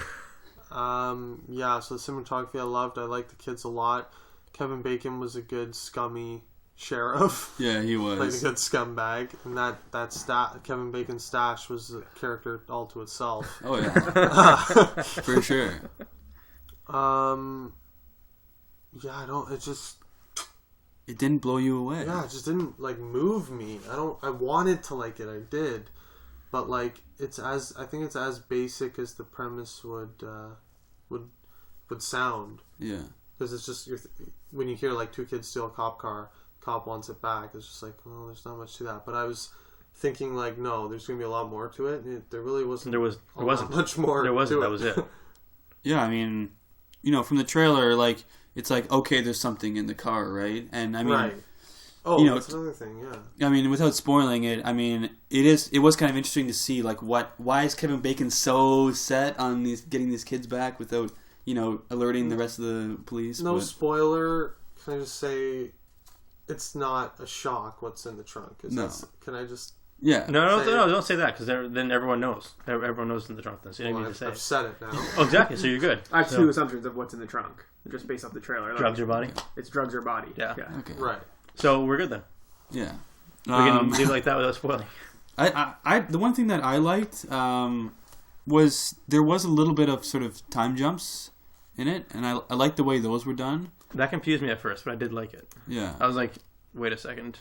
So the cinematography I loved. I liked the kids a lot. Kevin Bacon was a good scummy sheriff. Yeah, he was. Played a good scumbag. And that Kevin Bacon's stash was a character all to itself. Oh, yeah. For sure. It didn't blow you away. Yeah, it just didn't, move me. I wanted to like it. I did. But, I think it's as basic as the premise would sound. Yeah. Because it's just, when you hear, two kids steal a cop car, cop wants it back, it's just well, there's not much to that. But I was thinking, no, there's going to be a lot more to it. There really wasn't. There wasn't much more. There wasn't. To that was it. Yeah, I mean, from the trailer, it's okay, there's something in the car, right? And I mean, right. Oh, that's another thing. Yeah. I mean, without spoiling it, I mean, it was kind of interesting to see why is Kevin Bacon so set on getting these kids back without alerting the rest of the police. No spoiler. Can I just say it's not a shock what's in the trunk? Can I just? Yeah. No, don't say that, because then everyone knows. Everyone knows in the trunk. Then, so you don't need to say I've said it now. Oh, exactly. So you're good. I have two assumptions of what's in the trunk, just based off the trailer. Drugs or body? It's drugs or body. Yeah. Okay. Right. So we're good then. Yeah. We can leave it like that without spoiling. The one thing that I liked was there was a little bit of sort of time jumps in it, and I liked the way those were done. That confused me at first, but I did like it. Yeah. I was like, wait a second.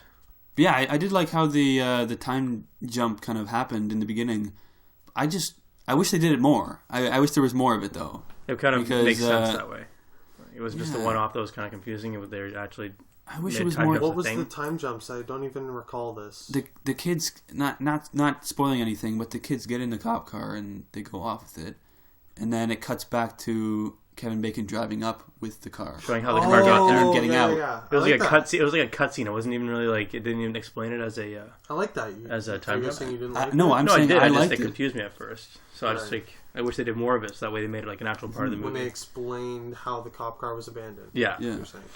But yeah, I did like how the time jump kind of happened in the beginning. I wish they did it more. I wish there was more of it, though. It kind of makes sense that way. It was just the one-off that was kind of confusing. They actually... I wish it was more. What was the time jumps? I don't even recall this. The kids, not spoiling anything, but the kids get in the cop car and they go off with it, and then it cuts back to Kevin Bacon driving up with the car, showing how the car got there and getting out. Yeah. It was like a cutscene. It was like a cutscene. It wasn't even really it didn't even explain it as a. I like that. As a time jump. You didn't like no, I'm saying I liked it. It confused me at first, so I just I wish they did more of it, so that way they made it an actual part of the movie. When they explained how the cop car was abandoned. Yeah.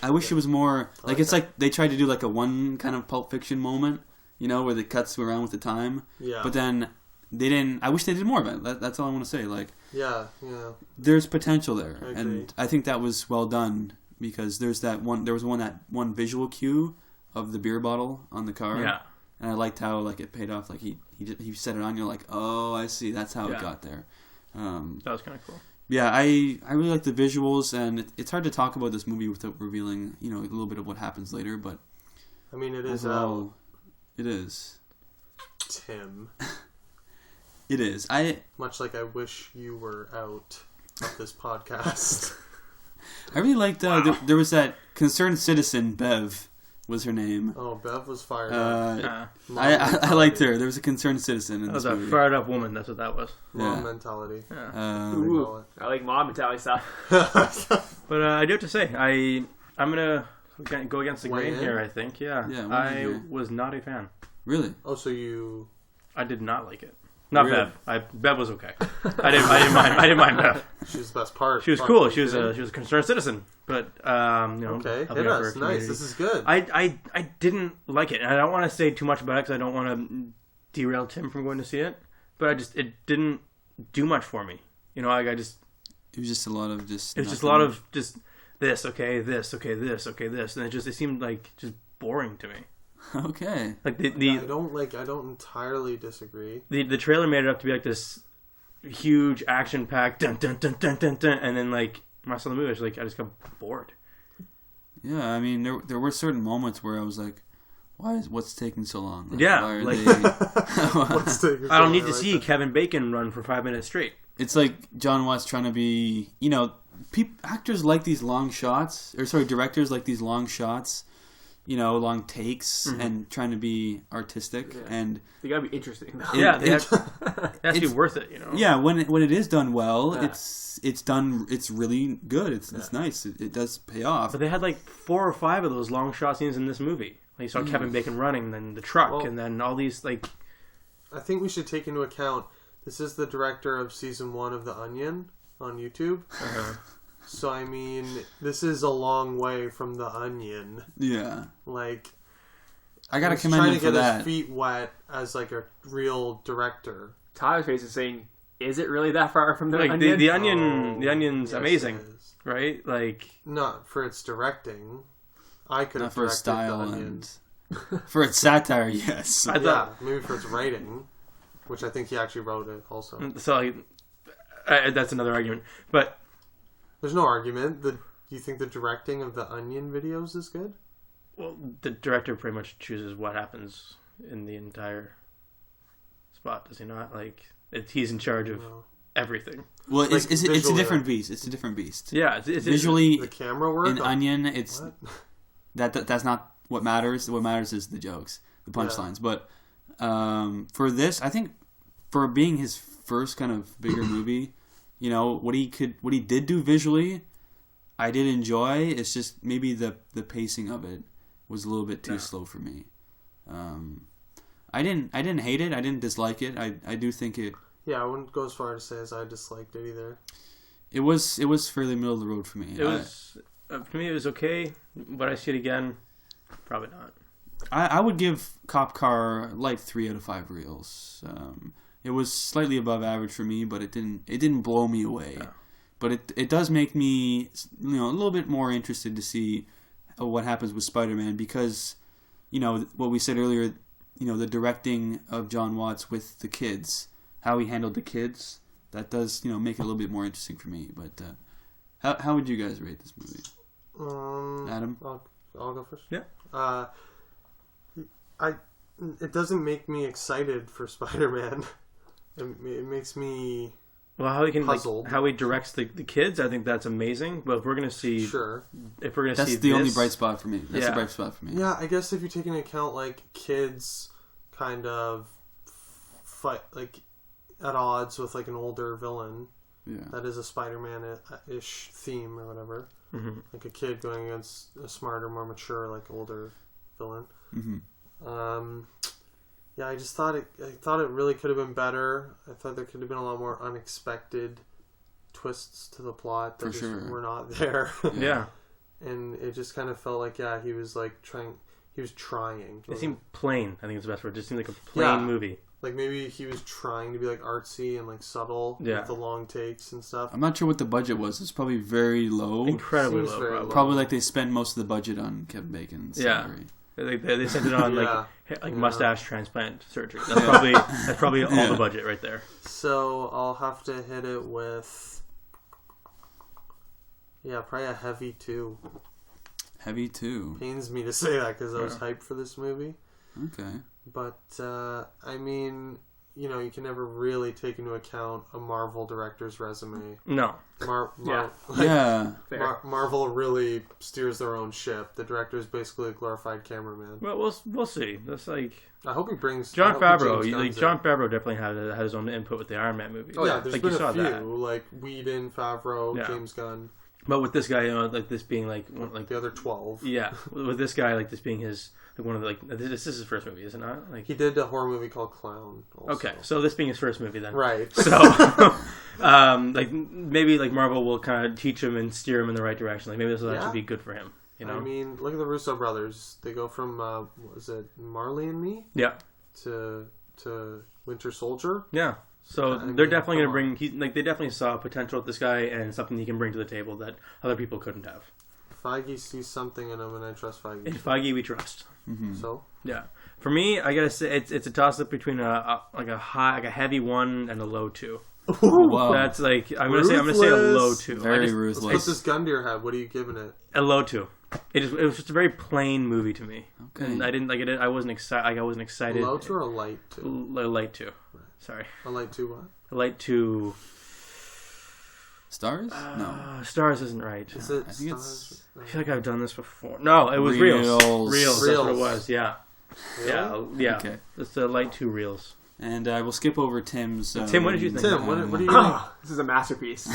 I wish it was more it's like they tried to do a one kind of Pulp Fiction moment, where the cuts around with the time. Yeah. But then they didn't. I wish they did more of it. That's all I want to say. Yeah. There's potential there, I and I think that was well done because there was one visual cue of the beer bottle on the car. Yeah. And I liked how it paid off. He set it on. You're like, oh, I see. That's how it got there. That was kind of cool. Yeah, I really like the visuals, and it's hard to talk about this movie without revealing a little bit of what happens later. But I mean, it is overall, it is. Tim. It is. Much like I wish you were out of this podcast. I really liked there was that concerned citizen, Bev was her name. Oh, Bev was fired up. I liked her. There was a concerned citizen in this movie. That was a fired up woman. That's what that was. Mom mentality. Yeah. I like mom mentality stuff. But I do have to say, I'm gonna go against the grain here. I think. Yeah. I was not a fan. Really? Oh, so you? I did not like it. Not really? Bev. Bev was okay. I didn't mind Bev. She was the best part. She was cool. She was a concerned citizen. But okay, hit us. Nice. This is good. I didn't like it, and I don't want to say too much about it because I don't want to derail Tim from going to see it. But it didn't do much for me. It was just a lot of just. It was just a lot of just this, okay, this, okay, this, okay, this, and it seemed just boring to me. Okay. I don't entirely disagree. The trailer made it up to be this huge action packed dun dun dun dun dun dun, and then when I saw the movie, I just got bored. Yeah, I mean there were certain moments where I was like, what's taking so long? Yeah, what's taking so I don't need long? to see Kevin Bacon run for 5 minutes straight. It's like John Watts trying to be, actors like these long shots, or sorry, directors like these long shots. long takes and trying to be artistic, and they gotta be interesting. It has to be worth it. Yeah, when it is done well, it's done. It's really good. It's nice. It does pay off. But they had 4 or 5 of those long shot scenes in this movie. You saw Kevin Bacon running, and then the truck, and then all these I think we should take into account this is the director of season 1 of The Onion on YouTube. So I mean, this is a long way from The Onion. Yeah. I gotta commend him for that. Trying to get his feet wet as a real director. Tyler's face is saying, "Is it really that far from The Onion?" The Onion, the Onion's amazing, right? Not for its directing. I could have for its directed style The Onion. and for its satire. Yes, maybe for its writing, which I think he actually wrote it also. So that's another argument, but there's no argument. You think the directing of The Onion videos is good? Well, the director pretty much chooses what happens in the entire spot, does he not? He's in charge of everything. Well, it's a different beast. It's a different beast. Yeah, it's visually the camera work in Onion. It's that's not what matters. What matters is the jokes, the punchlines. Yeah. But for this, I think for being his first kind of bigger movie, what he did do visually, I did enjoy. It's just maybe the pacing of it was a little bit too slow for me. I didn't hate it. I didn't dislike it. I do think it. Yeah, I wouldn't go as far to say as I disliked it either. It was fairly middle of the road for me. It was for me. It was okay. Would I see it again? Probably not. I would give Cop Car 3 out of 5 reels. It was slightly above average for me, but it didn't blow me away. No. But it does make me a little bit more interested to see what happens with Spider-Man, because what we said earlier, the directing of John Watts with the kids, how he handled the kids, that does make it a little bit more interesting for me. But how would you guys rate this movie? Adam, I'll go first. Yeah. It doesn't make me excited for Spider-Man. It makes me. Well, how he can how he directs the kids, I think that's amazing. But if we're gonna see, that's the only bright spot for me. That's the bright spot for me. Yeah, I guess if you take into account kids kind of fight at odds with an older villain, that is a Spider-Man-ish theme or whatever. Mm-hmm. A kid going against a smarter, more mature, older villain. Mm-hmm. Yeah, I just thought it really could have been better. I thought there could have been a lot more unexpected twists to the plot that were not there. Yeah. And it just kind of felt he was trying. He was trying. It seemed plain. I think it's the best word. It just seemed like a plain movie. Maybe he was trying to be artsy and subtle with the long takes and stuff. I'm not sure what the budget was. It's probably very low. Incredibly low. Probably they spent most of the budget on Kevin Bacon's salary. They sent it on mustache transplant surgery. That's probably all the budget right there. So I'll have to hit it with probably a heavy 2. Heavy 2. Pains me to say that because I was hyped for this movie. Okay. But I mean, you can never really take into account a Marvel director's resume. No. Marvel really steers their own ship. The director is basically a glorified cameraman. Well, we'll see. That's I hope he brings Jon Favreau. Jon Favreau definitely had his own input with the Iron Man movie. Oh yeah, there's been a few Whedon, Favreau, James Gunn. But with this guy, this being the other 12. Yeah, with this guy, this being his. One of this is his first movie, is it not? He did a horror movie called Clown. Also. Okay, so this being his first movie, then right. So, maybe Marvel will kind of teach him and steer him in the right direction. Maybe this will actually be good for him. I mean, look at the Russo brothers. They go from was it Marley and Me? Yeah. To Winter Soldier. Yeah. So they're definitely going to bring. They definitely saw potential with this guy and something he can bring to the table that other people couldn't have. Feige sees something in him, and I trust Feige. In Feige, we trust. Mm-hmm. So yeah, for me, I gotta say it's a toss up between a heavy 1 and a low 2. Wow. That's I'm gonna say a low 2. Very ruthless. Let's put this gun to your head. What are you giving it? A low 2. It was just a very plain movie to me. Okay. And I didn't it. I wasn't excited. A low 2 or a light 2? A light 2. Right. Sorry. A light 2 what? A light 2. Stars? No. Stars isn't right. Is it I think stars? I feel like I've done this before. No, it was Reels. Reels. That's what it was. Yeah. Really? Yeah. Okay. It's the light 2 Reels. And we'll skip over Tim's... Tim, what did you think? Tim, what do you think? This is a masterpiece.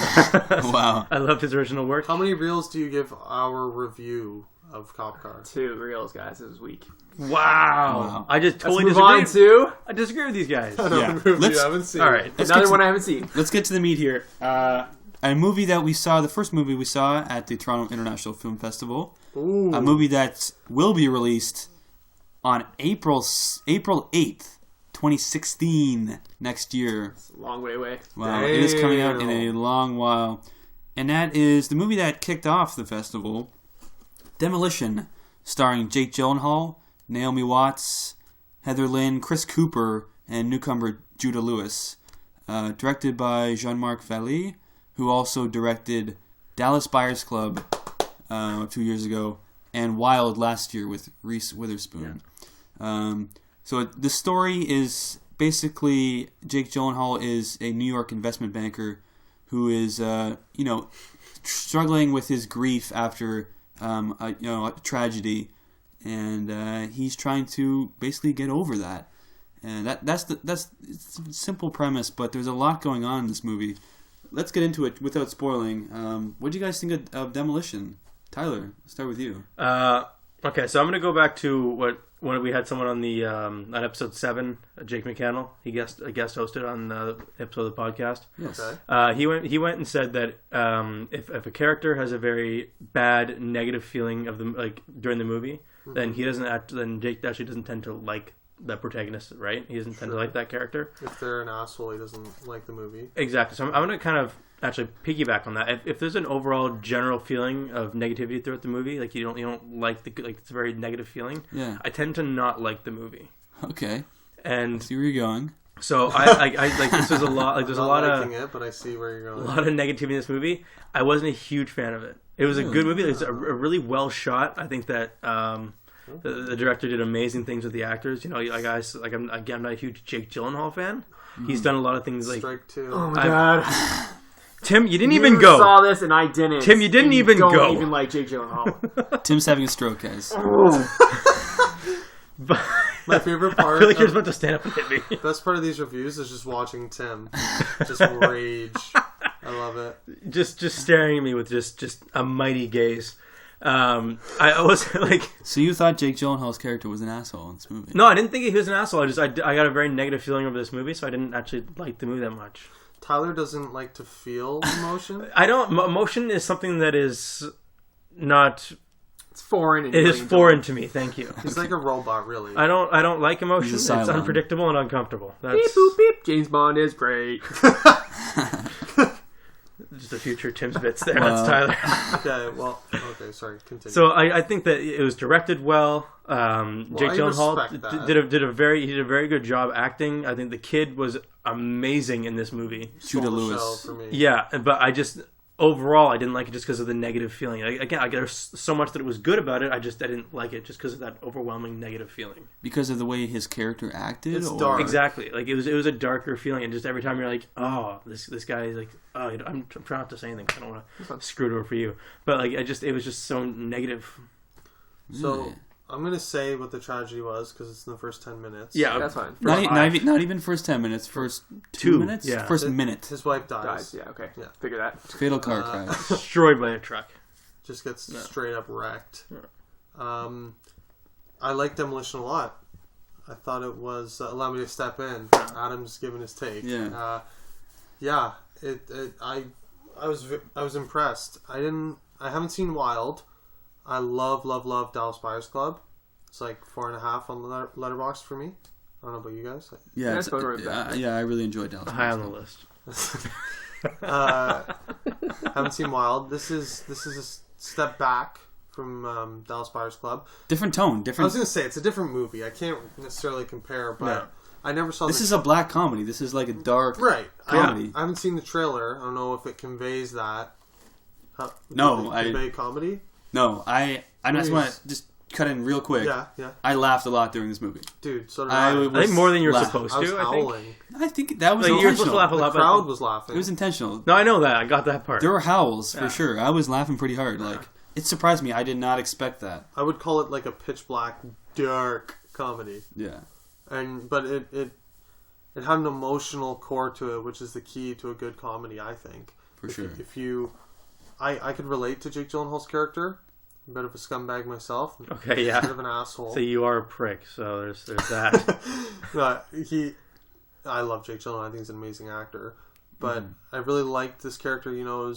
Wow. I loved his original work. How many reels do you give our review of Cop Car? 2 reels, guys. This week. Wow. I just totally Let's move on disagree. to I disagree with these guys. Yeah. Review, I haven't seen. All right. another one I haven't seen. Let's get to the meat here. A movie that we saw, the first movie we saw at the Toronto International Film Festival. Ooh. A movie that will be released on April 8th, 2016, next year. It's a long way away. Wow, Damn. it is coming out in a long while. And that is the movie that kicked off the festival, Demolition, starring Jake Gyllenhaal, Naomi Watts, Heather Lynn, Chris Cooper, and newcomer Judah Lewis. Directed by Jean-Marc Vallée, who also directed Dallas Buyers Club 2 years ago, and Wild last year with Reese Witherspoon. Yeah. So the story is basically Jake Gyllenhaal is a New York investment banker who is, struggling with his grief after a tragedy, and he's trying to basically get over that. And that's it's a simple premise, but there's a lot going on in this movie. Let's get into it without spoiling. What do you guys think of Demolition? Tyler, let's start with you. Okay, so I'm going to go back to when we had someone on the on episode 7, Jake McCannell. He guest hosted on the episode of the podcast. Yes. Okay. He went and said that if a character has a very bad negative feeling of during the movie, then Jake actually doesn't tend to like the protagonist, right? He doesn't tend to like that character. If they're an asshole, he doesn't like the movie. Exactly. So I'm going to kind of actually piggyback on that. If there's an overall general feeling of negativity throughout the movie, like you don't like it's a very negative feeling. Yeah. I tend to not like the movie. Okay. And I see where you're going. so I like this is a lot. Like there's I'm a not lot liking of it, but I see where you're a going. lot of negativity in this movie. I wasn't a huge fan of it. It was a good movie. It's a really well shot. I think that the director did amazing things with the actors. I'm not a huge Jake Gyllenhaal fan. He's done a lot of things like Strike 2. Oh my god. Tim, you didn't You even go. saw this and I didn't. Tim, you didn't And even don't go. even like Jake Gyllenhaal. Tim's having a stroke, guys. But My favorite I part. feel like you're about to stand up and hit me. Best part of these reviews is just watching Tim just rage. I love it. Just staring at me with just a mighty gaze. I was like, So you thought Jake Gyllenhaal's character was an asshole in this movie? no, I didn't think he was an asshole. I got a very negative feeling over this movie, so I didn't actually like the movie that much. Tyler doesn't like to feel emotion. I don't. Emotion is something that is not. It's foreign. It is foreign to me. Thank you. He's like a robot, really. I don't like emotion. He's It's a Cylon. unpredictable and uncomfortable. That's Beep boop beep. James Bond is great. just a future Tim's bits there. Wow. That's Tyler. Okay, sorry, continue. So I think that it was directed well. Jake I Gyllenhaal respect that. did a very good job acting. I think the kid was amazing in this movie. Judah Stole the Lewis. show for me. Yeah, but overall I didn't like it just because of the negative feeling. Again, there's so much that it was good about it. I didn't like it just because of that overwhelming negative feeling. Because of the way his character acted? It's or? dark. Exactly. Like it was a darker feeling, and just every time you're like, oh, this guy is like, oh, I'm trying not to say anything. I don't want to screw it over for you. But like, it was just so negative. So Yeah. I'm gonna say what the tragedy was because it's in the first 10 minutes. Yeah, That's fine. Not even first 10 minutes, first 2 minutes? yeah. First minute. His wife dies. Dies. Yeah. Okay. Yeah. Figure that. Fatal car crash. Destroyed by a truck. Just gets straight up wrecked. I like Demolition a lot. I thought it was allow me to step in. Adam's giving his take. Yeah. I was impressed. I haven't seen Wild. I love Dallas Buyers Club. It's like 4.5 on the letterbox for me. I don't know about you guys. Yeah, Yeah, it's- go right back. I really enjoyed Dallas. High on the list. Haven't seen Wild. This is a step back from Dallas Buyers Club. Different tone, I was different. going to say it's a different movie. I can't necessarily compare, but No. I never saw This is a black comedy. This is like a dark right. comedy. I haven't seen the trailer. I don't know if it conveys that. No, convey comedy. No, I just want to just cut in real quick. Yeah. I laughed a lot during this movie. Dude, so did I I. was- I think more than you're laugh. supposed I was to. I think. howling. I think that was Like, you were supposed to intentional. laugh a The lot. crowd was laughing. It was intentional. No, I know that. I got that part. There were howls for sure. I was laughing pretty hard. Like it surprised me. I did not expect that. I would call it like a pitch black, dark comedy. Yeah. But it had an emotional core to it, which is the key to a good comedy, I think. For sure. If you... I could relate to Jake Gyllenhaal's character. I'm a bit of a scumbag myself. Okay, yeah. A bit of an asshole. So you are a prick, so there's that. No, I love Jake Gyllenhaal. I think he's an amazing actor. But I really liked this character, you know,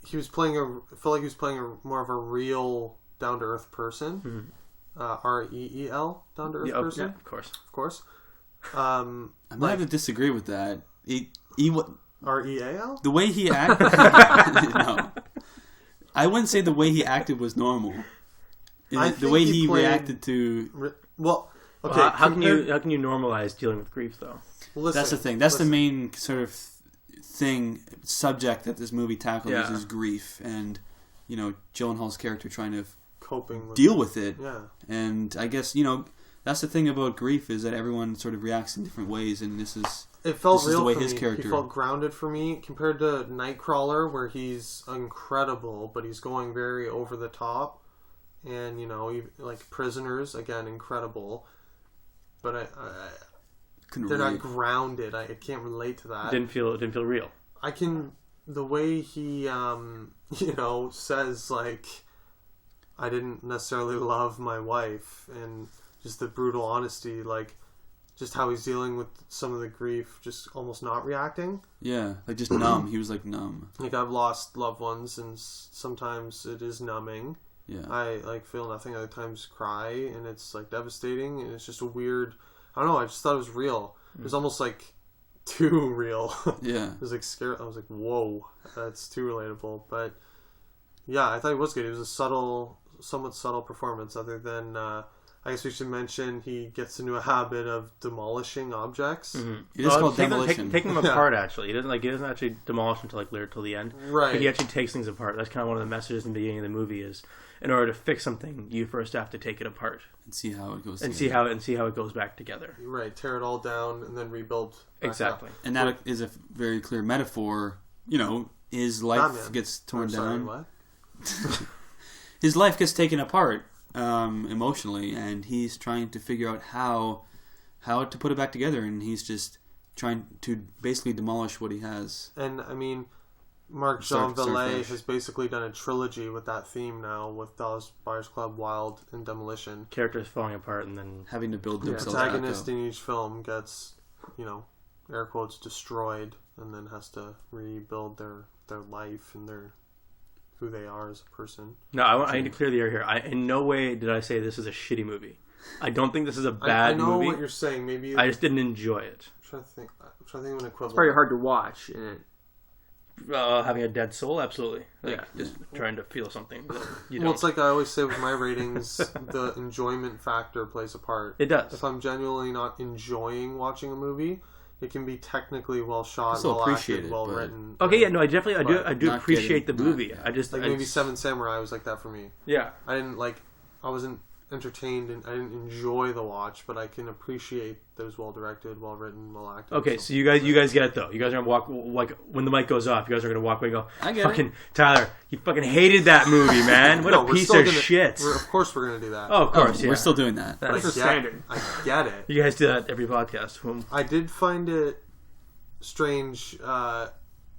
he was playing I felt like he was playing more of a real, down-to-earth person. R-E-E-L, down-to-earth person. Yeah, of course. Of course. I might have to disagree with that. R-E-A-L? The way he acted... No. I wouldn't say the way he acted was normal. The way he reacted to... Well, okay. Well, how can you normalize dealing with grief, though? Listen, that's the thing. That's the main sort of subject that this movie tackles is grief. And, you know, Gyllenhaal's character trying to deal with it. Yeah. And I guess, you know, that's the thing about grief is that everyone sort of reacts in different ways, and this is... It felt real the way for his me. character... He felt grounded for me compared to Nightcrawler, where he's incredible, but he's going very over the top. And, you know, like Prisoners, again, incredible. But they're not grounded. I can't relate to that. Didn't feel real. The way he, you know, says, like, I didn't necessarily love my wife, and just the brutal honesty, like, just how he's dealing with some of the grief, just almost not reacting. Yeah, like just numb. He was like numb. Like, I've lost loved ones, and sometimes it is numbing. Yeah. I like feel nothing. Other times cry, and it's like devastating, and it's just a weird. I don't know. I just thought it was real. It was almost like too real. Yeah. It was like scary. I was like, whoa, that's too relatable. But yeah, I thought it was good. It was a somewhat subtle performance. Other than, I guess we should mention he gets into a habit of demolishing objects. Mm-hmm. It is called Demolition. Taking them apart. Actually, he doesn't actually demolish them until till the end. Right. But he actually takes things apart. That's kind of one of the messages in the beginning of the movie is, in order to fix something, you first have to take it apart and see how it goes. And together. see how it goes back together. Right. Tear it all down and then rebuild. Exactly. And that is a very clear metaphor. You know, his life gets torn down. What? His life gets taken apart emotionally, and he's trying to figure out how to put it back together, and he's just trying to basically demolish what he has. And I mean, Marc-Jean Vallée has basically done a trilogy with that theme now, with Dallas Buyers Club, Wild, and Demolition. Characters falling apart and then having to build themselves back up. The protagonist in each film gets, you know, air quotes, destroyed, and then has to rebuild their life and who they are as a person. No, I need to clear the air here. In no way did I say this is a shitty movie. I don't think this is a bad movie. I know what you're saying. Maybe I just didn't enjoy it. I'm trying to think of an equivalent. It's very hard to watch. Having a dead soul, absolutely. Just trying to feel something. Well, it's like I always say with my ratings, the enjoyment factor plays a part. It does. If I'm genuinely not enjoying watching a movie, it can be technically well shot, well acted, well written. Okay, yeah, no, I do appreciate the movie. I just maybe Seven Samurai was like that for me. Yeah, I wasn't entertained and I didn't enjoy the watch, but I can appreciate that it was well directed, well written, well acted. Okay, so you guys get it though. You guys are gonna walk like when the mic goes off. You guys are gonna walk away and go, I get fucking it. Tyler, you fucking hated that movie, man. What a piece of shit. Of course we're gonna do that. Oh, of course, yeah. We're still doing that. That's standard. I get it. You guys do that every podcast. I did find it strange.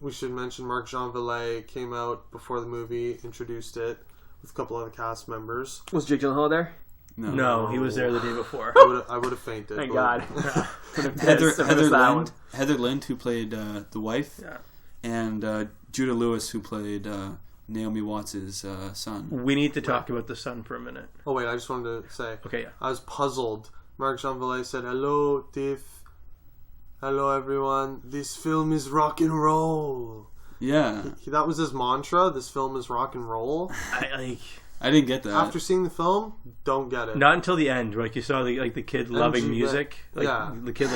We should mention Marc-Jean Vallée came out before the movie, introduced it with a couple other cast members. Was Jake Gyllenhaal there? No, he was there the day before. I would have fainted. Thank God. Heather Lind, who played the wife, and Judah Lewis, who played Naomi Watts' son. We need to talk about the son for a minute. Oh wait, I just wanted to say. Okay, yeah. I was puzzled. Marc-Jean Vallée said, "Hello, TIFF. Hello, everyone. This film is rock and roll." Yeah, that was his mantra. This film is rock and roll. I didn't get that. After seeing the film, don't get it. Not until the end, like you saw the kid loving music. The kid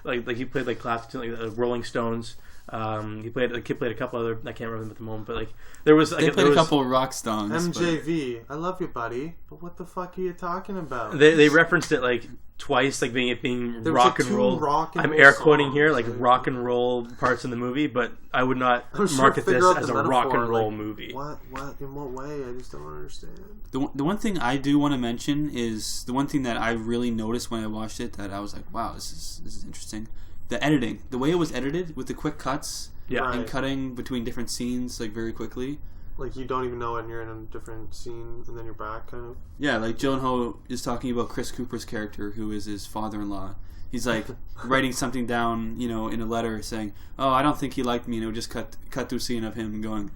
like he played like classic like the Rolling Stones. The kid played a couple other, I can't remember at the moment, but like there was they played a couple of rock songs. MJV, I love you, buddy, but what the fuck are you talking about? They referenced it like twice, like being There was, rock like, and two roll. rock and I'm roll air quoting songs, here, like like- rock and roll parts in the movie, but I would not I'm trying market to this figure out as the a rock and metaphor, roll like, movie. What? In what way? I just don't understand. The one thing I do want to mention is the one thing that I really noticed when I watched it that I was like, wow, this is interesting. The editing, the way it was edited with the quick cuts Yeah. Right. and cutting between different scenes like very quickly. Like, you don't even know when you're in a different scene, and then you're back, kind of. Yeah, like Gyllenhaal is talking about Chris Cooper's character, who is his father-in-law. He's like writing something down, in a letter saying, "Oh, I don't think he liked me," and it would just cut to a scene of him going,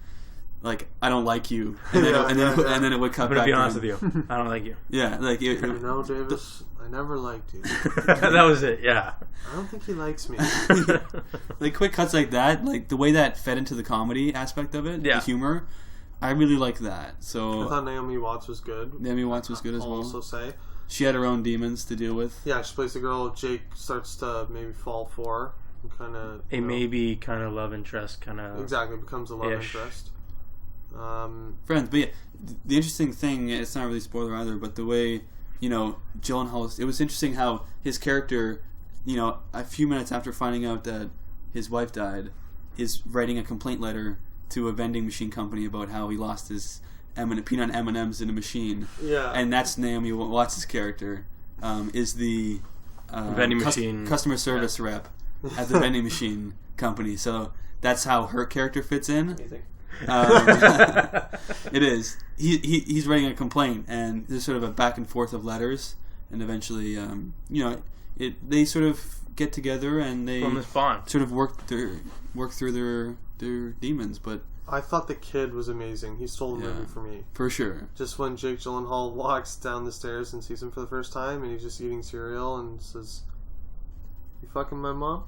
like, "I don't like you," and then and then it would cut I'm back. gonna be honest to with him. you. I don't like you. Yeah, like You know, Davis, I never liked you. That was it. Yeah. I don't think he likes me. like quick cuts like that, like the way that fed into the comedy aspect of it, Yeah. the humor. I really like that. I So thought Naomi Watts was good. Naomi Watts was good as I'll well. also say. She had her own demons to deal with. Yeah, she plays the girl Jake starts to maybe fall for. And kind of... A maybe kind of love interest, kind of. Exactly, becomes a love Ish. interest. Friends, but yeah, the interesting thing, it's not really spoiler either, but the way, Gyllenhaal, it was interesting how his character, a few minutes after finding out that his wife died, is writing a complaint letter to a vending machine company about how he lost his peanut M&Ms in a machine. Yeah. And that's Naomi Watts' character, is the Vending machine. customer service rep at the vending machine company. So that's how her character fits in. Amazing. It is. He's writing a complaint, and there's sort of a back and forth of letters, and eventually, they sort of get together and they From this bond. sort of work through their demons. But I thought the kid was amazing. He stole the Yeah. movie for me. for sure, Just when Jake Gyllenhaal walks down the stairs and sees him for the first time, and he's just eating cereal and says, "You fucking my mom?"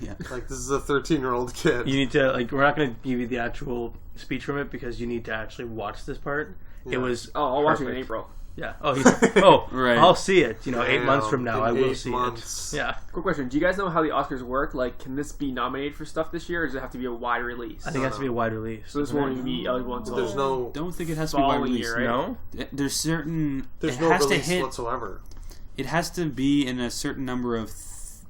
yeah. Like, this is a 13-year-old kid. You need to, we're not going to give you the actual speech from it because you need to actually watch this part. Yeah. It was. Oh, I'll watch it in perfect. April. Yeah. Oh, Right. I'll see it. 8 months from now, In I will 8 see months. it. Yeah. Quick question: do you guys know how the Oscars work? Like, can this be nominated for stuff this year, or does it have to be a wide release? I think it has to be a wide release. So this won't even be eligible until There's no Don't think it has to be wide Following release. year, right? No? There's certain. there's it no has to release hit. whatsoever. It has to be in a certain number of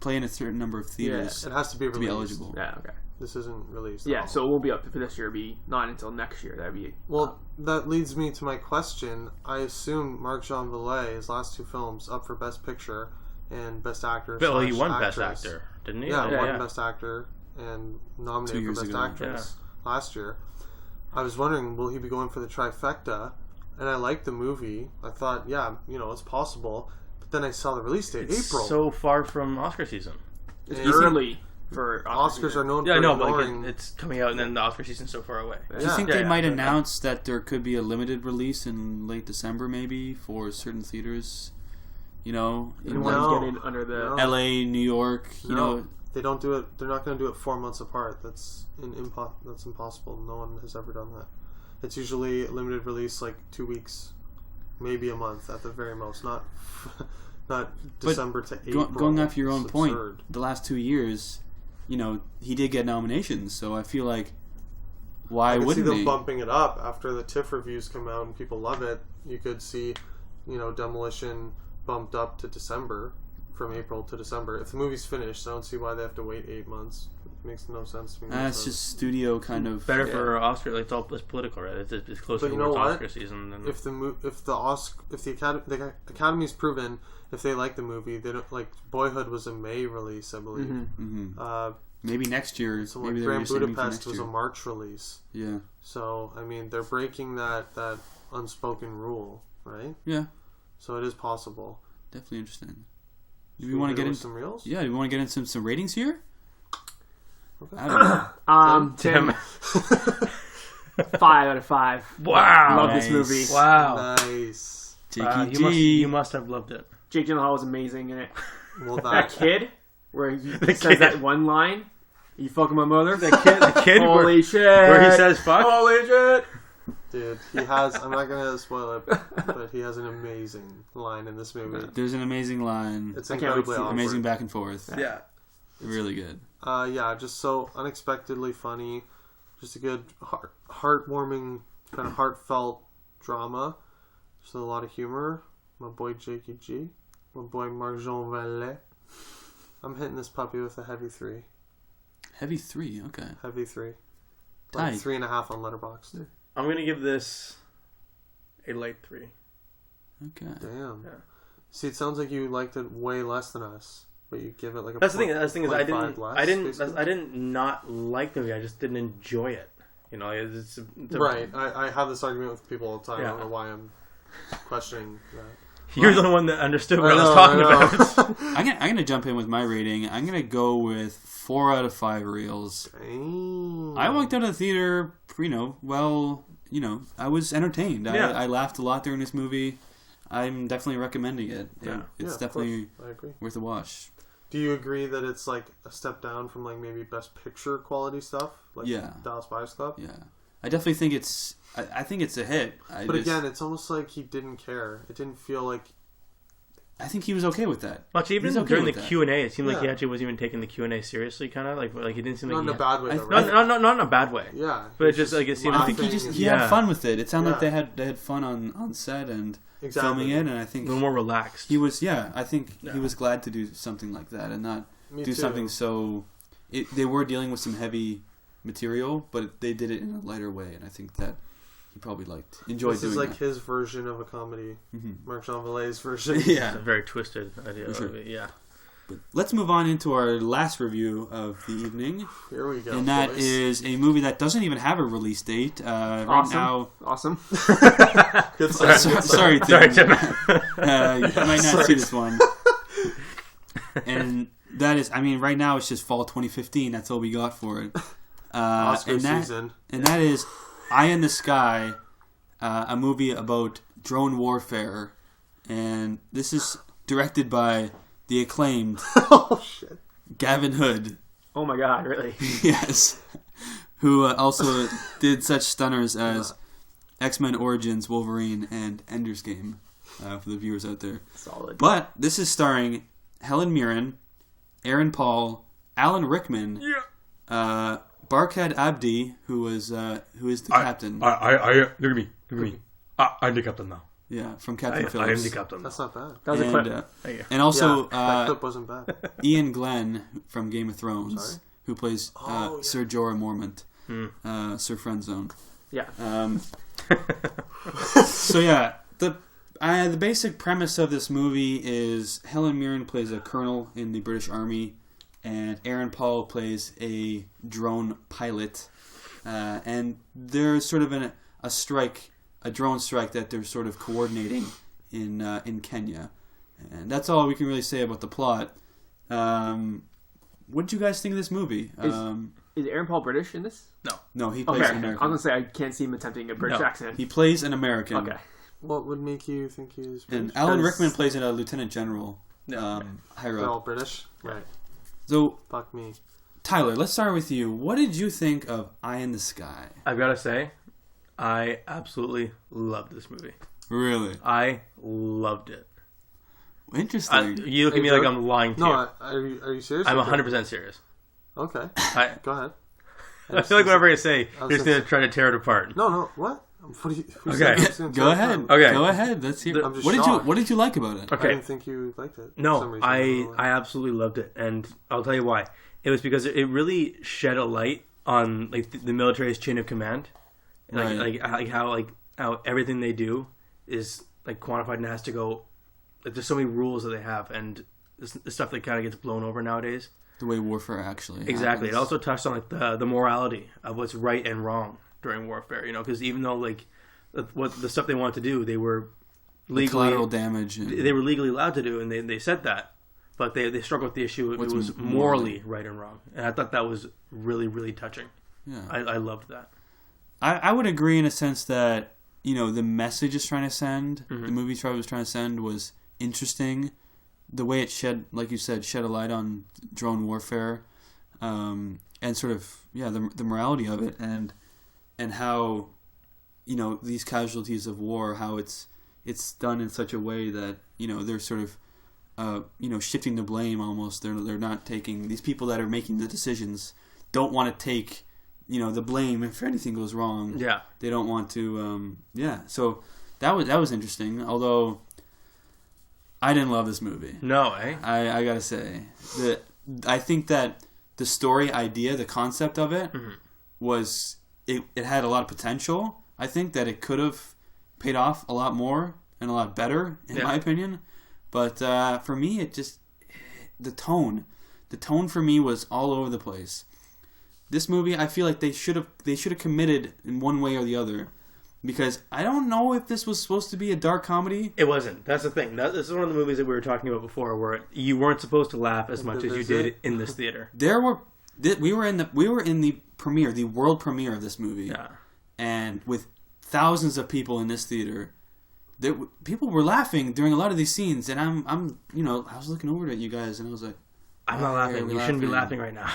play in a certain number of theaters It has to be to released. be eligible. Yeah. Okay. This isn't released. at Yeah. all. So it won't be up for this year. It'll be not until next year. That'd be. Well, that leads me to my question. I assume Marc-Jean Vallée, his last two films, up for Best Picture and Best Actor. Well, he slash won Best Actress. Actor, didn't he? Yeah, won yeah. Best Actor and 2 nominated years for Best ago. Actress last year. I was wondering, will he be going for the trifecta? And I liked the movie. I thought, yeah, it's possible. But then I saw the release date, It's April. so far from Oscar season. It's And early for Oscars are known Yeah, for I know, but ignoring... it's coming out and then the Oscar season's so far away. Do you think Yeah, they yeah, might yeah. announce that there could be a limited release in late December, maybe for certain theaters? You No. want to get it under the. No. L.A., New York. No, they don't do it. They're not going to do it 4 months apart. That's impossible. No one has ever done that. It's usually a limited release, like 2 weeks, maybe a month at the very most. Not December to April. Going off your own It's point, absurd. the last 2 years, he did get nominations, so I feel like why I could see wouldn't them he? bumping it up after the TIFF reviews come out and people love it. You could see, Demolition bumped up to December, from April to December. If the movie's finished, I don't see why they have to wait 8 months. It makes no sense to me. It's just studio kind of Better for Oscar. It's all it's political, right? It's closer But you to know what? Oscar season. Than... If the Academy's proven, if they like the movie, they don't like. Boyhood was a May release, I believe. Mhm. Maybe next year. So maybe like they're Grand saving for Budapest next was a year. March release. Yeah, So I mean, they're breaking that unspoken rule, right? yeah, So it is possible. definitely interesting. Do Should we want to get go into some reels? Yeah, do we want to get into some ratings here? Okay. I don't know. Tim. 5 out of 5. Wow. Love this Nice. movie. Wow. Nice. You must have loved it. Jake Gyllenhaal was amazing in it. Well, That kid, where he says kid. that one line, "You fucking my mother." The kid Holy shit! where he says "fuck." "Holy shit!" dude, he has. I'm not gonna spoil it, but he has an amazing line in this movie. There's an amazing line, It's I can't wait to incredibly see it. awkward. amazing back and forth. Yeah. Really good. Yeah, just so unexpectedly funny. Just a good, heartwarming, kind of heartfelt drama. Just a lot of humor. My boy Jakey G. My boy Marc-Jean Vallée. I'm hitting this puppy with a heavy 3. Heavy 3, okay. Heavy 3. Ty. Like 3.5 on Letterboxd. I'm going to give this a light 3. Okay. Damn. Yeah. See, it sounds like you liked it way less than us, but you give it like a. That's the thing. That's the thing is, I basically? didn't not like the movie. I just didn't enjoy it. You know, it's right. I have this argument with people all the time. Yeah. I don't know why I'm questioning that. You're the one that understood what I was talking about. I'm gonna jump in with my rating. I'm gonna go with 4 out of 5 reels. Dang. I walked out of the theater, I was entertained. Yeah. I laughed a lot during this movie. I'm definitely recommending it. Yeah. It's of definitely course. I agree. worth a watch. Do you agree that it's like a step down from like maybe Best Picture quality stuff, like Yeah. Dallas Buyers Club? Yeah, I definitely think I think it's a hit. Again, it's almost like he didn't care. It didn't feel like. I think he was okay with that. Well, even He's okay during the with that. Q&A, it seemed like he Yeah. actually wasn't even taking the Q&A seriously. Kind of like he didn't seem like Not in he a bad way, though, No, right? not in a bad way. Yeah. But it just like it seemed. I think he had fun with it. It sounded like Yeah. they had fun on set and Exactly. filming it, and I a think little more relaxed. he was. Yeah, I think Yeah. he was glad to do something like that and not Me do too. something so. They were dealing with some heavy material, but they did it in a lighter way, and I think that he probably enjoyed This doing is like that. his version of a comedy. Mm-hmm. Marc-Jean Vallée's version. Yeah. It's a very twisted idea For sure. of it. Yeah. But let's move on into our last review of the evening, Here we go. and that boys. is a movie that doesn't even have a release date. Right Awesome. now, Awesome. Good stuff. sorry, Sorry, Tim. Tim. You might not sorry. see this one. And that is, right now it's just fall 2015. That's all we got for it. Oscar season. And that is Eye in the Sky, a movie about drone warfare. And this is directed by the acclaimed Oh shit. Gavin Hood. Oh my god, really? Yes. Who also did such stunners as X-Men Origins, Wolverine, and Ender's Game, for the viewers out there. Solid. But this is starring Helen Mirren, Aaron Paul, Alan Rickman, Barkhad Abdi, who is the captain. Look at me. I'm the captain now. Yeah, from Captain I am Phillips. the captain now. That's not bad. That was a and, clip. Thank you. and also that clip wasn't bad. Ian Glenn from Game of Thrones, Sorry? who plays yeah. Sir Jorah Mormont, Sir Friendzone. Yeah. So yeah, the basic premise of this movie is Helen Mirren plays a colonel in the British Army, and Aaron Paul plays a drone pilot, and there's sort of a drone strike that they're sort of coordinating in Kenya, and that's all we can really say about the plot. What did you guys think of this movie? Is Aaron Paul British in this? No, he plays Okay. an I was American. gonna say I can't see him attempting a British No. accent. He plays an American. Okay. What would make you think he's British? And Alan Because- Rickman plays a lieutenant general, higher They're all up. British? Right. So, Fuck me. Tyler, let's start with you. What did you think of Eye in the Sky? I've got to say, I absolutely loved this movie. Really? I loved it. Interesting. You look Are at me you like joking? I'm lying to No, you. are you serious? I'm 100% serious. Okay. I Go ahead. feel like whatever I say, I was you're just gonna going to try to tear it apart. No, what? What do you, who Okay. said I was gonna Go tell ahead. you? Okay. Go ahead. Let's hear. I'm just What shocked. did you like about it? I Okay. didn't think you liked it. for some No, reason. I don't know why. absolutely loved it, and I'll tell you why. It was because it really shed a light on like the military's chain of command, Right. like how everything they do is like quantified and has to go. Like, there's so many rules that they have, and the stuff that kind of gets blown over nowadays. The way warfare actually Exactly. It happens. also touched on like the morality of what's right and wrong during warfare. You know, because even though like what the stuff they wanted to do, they were The legally collateral damage. And, they were legally allowed to do, and they said that, but they struggled with the issue if What's it was morally right and wrong, and I thought that was really, really touching. yeah. I loved that. I would agree in a sense that the message it's trying to send, Mm-hmm. the movie was trying to send was interesting. The way it shed, like you said, shed a light on drone warfare, and sort of the morality of it, and how these casualties of war, how it's done in such a way that they're sort of shifting the blame almost. They're not taking, these people that are making the decisions don't want to take the blame if anything goes wrong. Yeah, They don't want to. So that was interesting. Although I didn't love this movie. No, eh? I gotta say that I think that the story idea, the concept of it, was it had a lot of potential. I think that it could have paid off a lot more and a lot better, in my opinion. But for me, it just the tone for me was all over the place. This movie, I feel like they should have committed in one way or the other. Because I don't know if this was supposed to be a dark comedy. It wasn't. That's the thing. This is one of the movies that we were talking about before, where you weren't supposed to laugh as much as you did in this theater. We were in the premiere, the world premiere of this movie, and with thousands of people in this theater, people were laughing during a lot of these scenes, and I was looking over at you guys, and I was like, I'm not laughing. You shouldn't be laughing right now.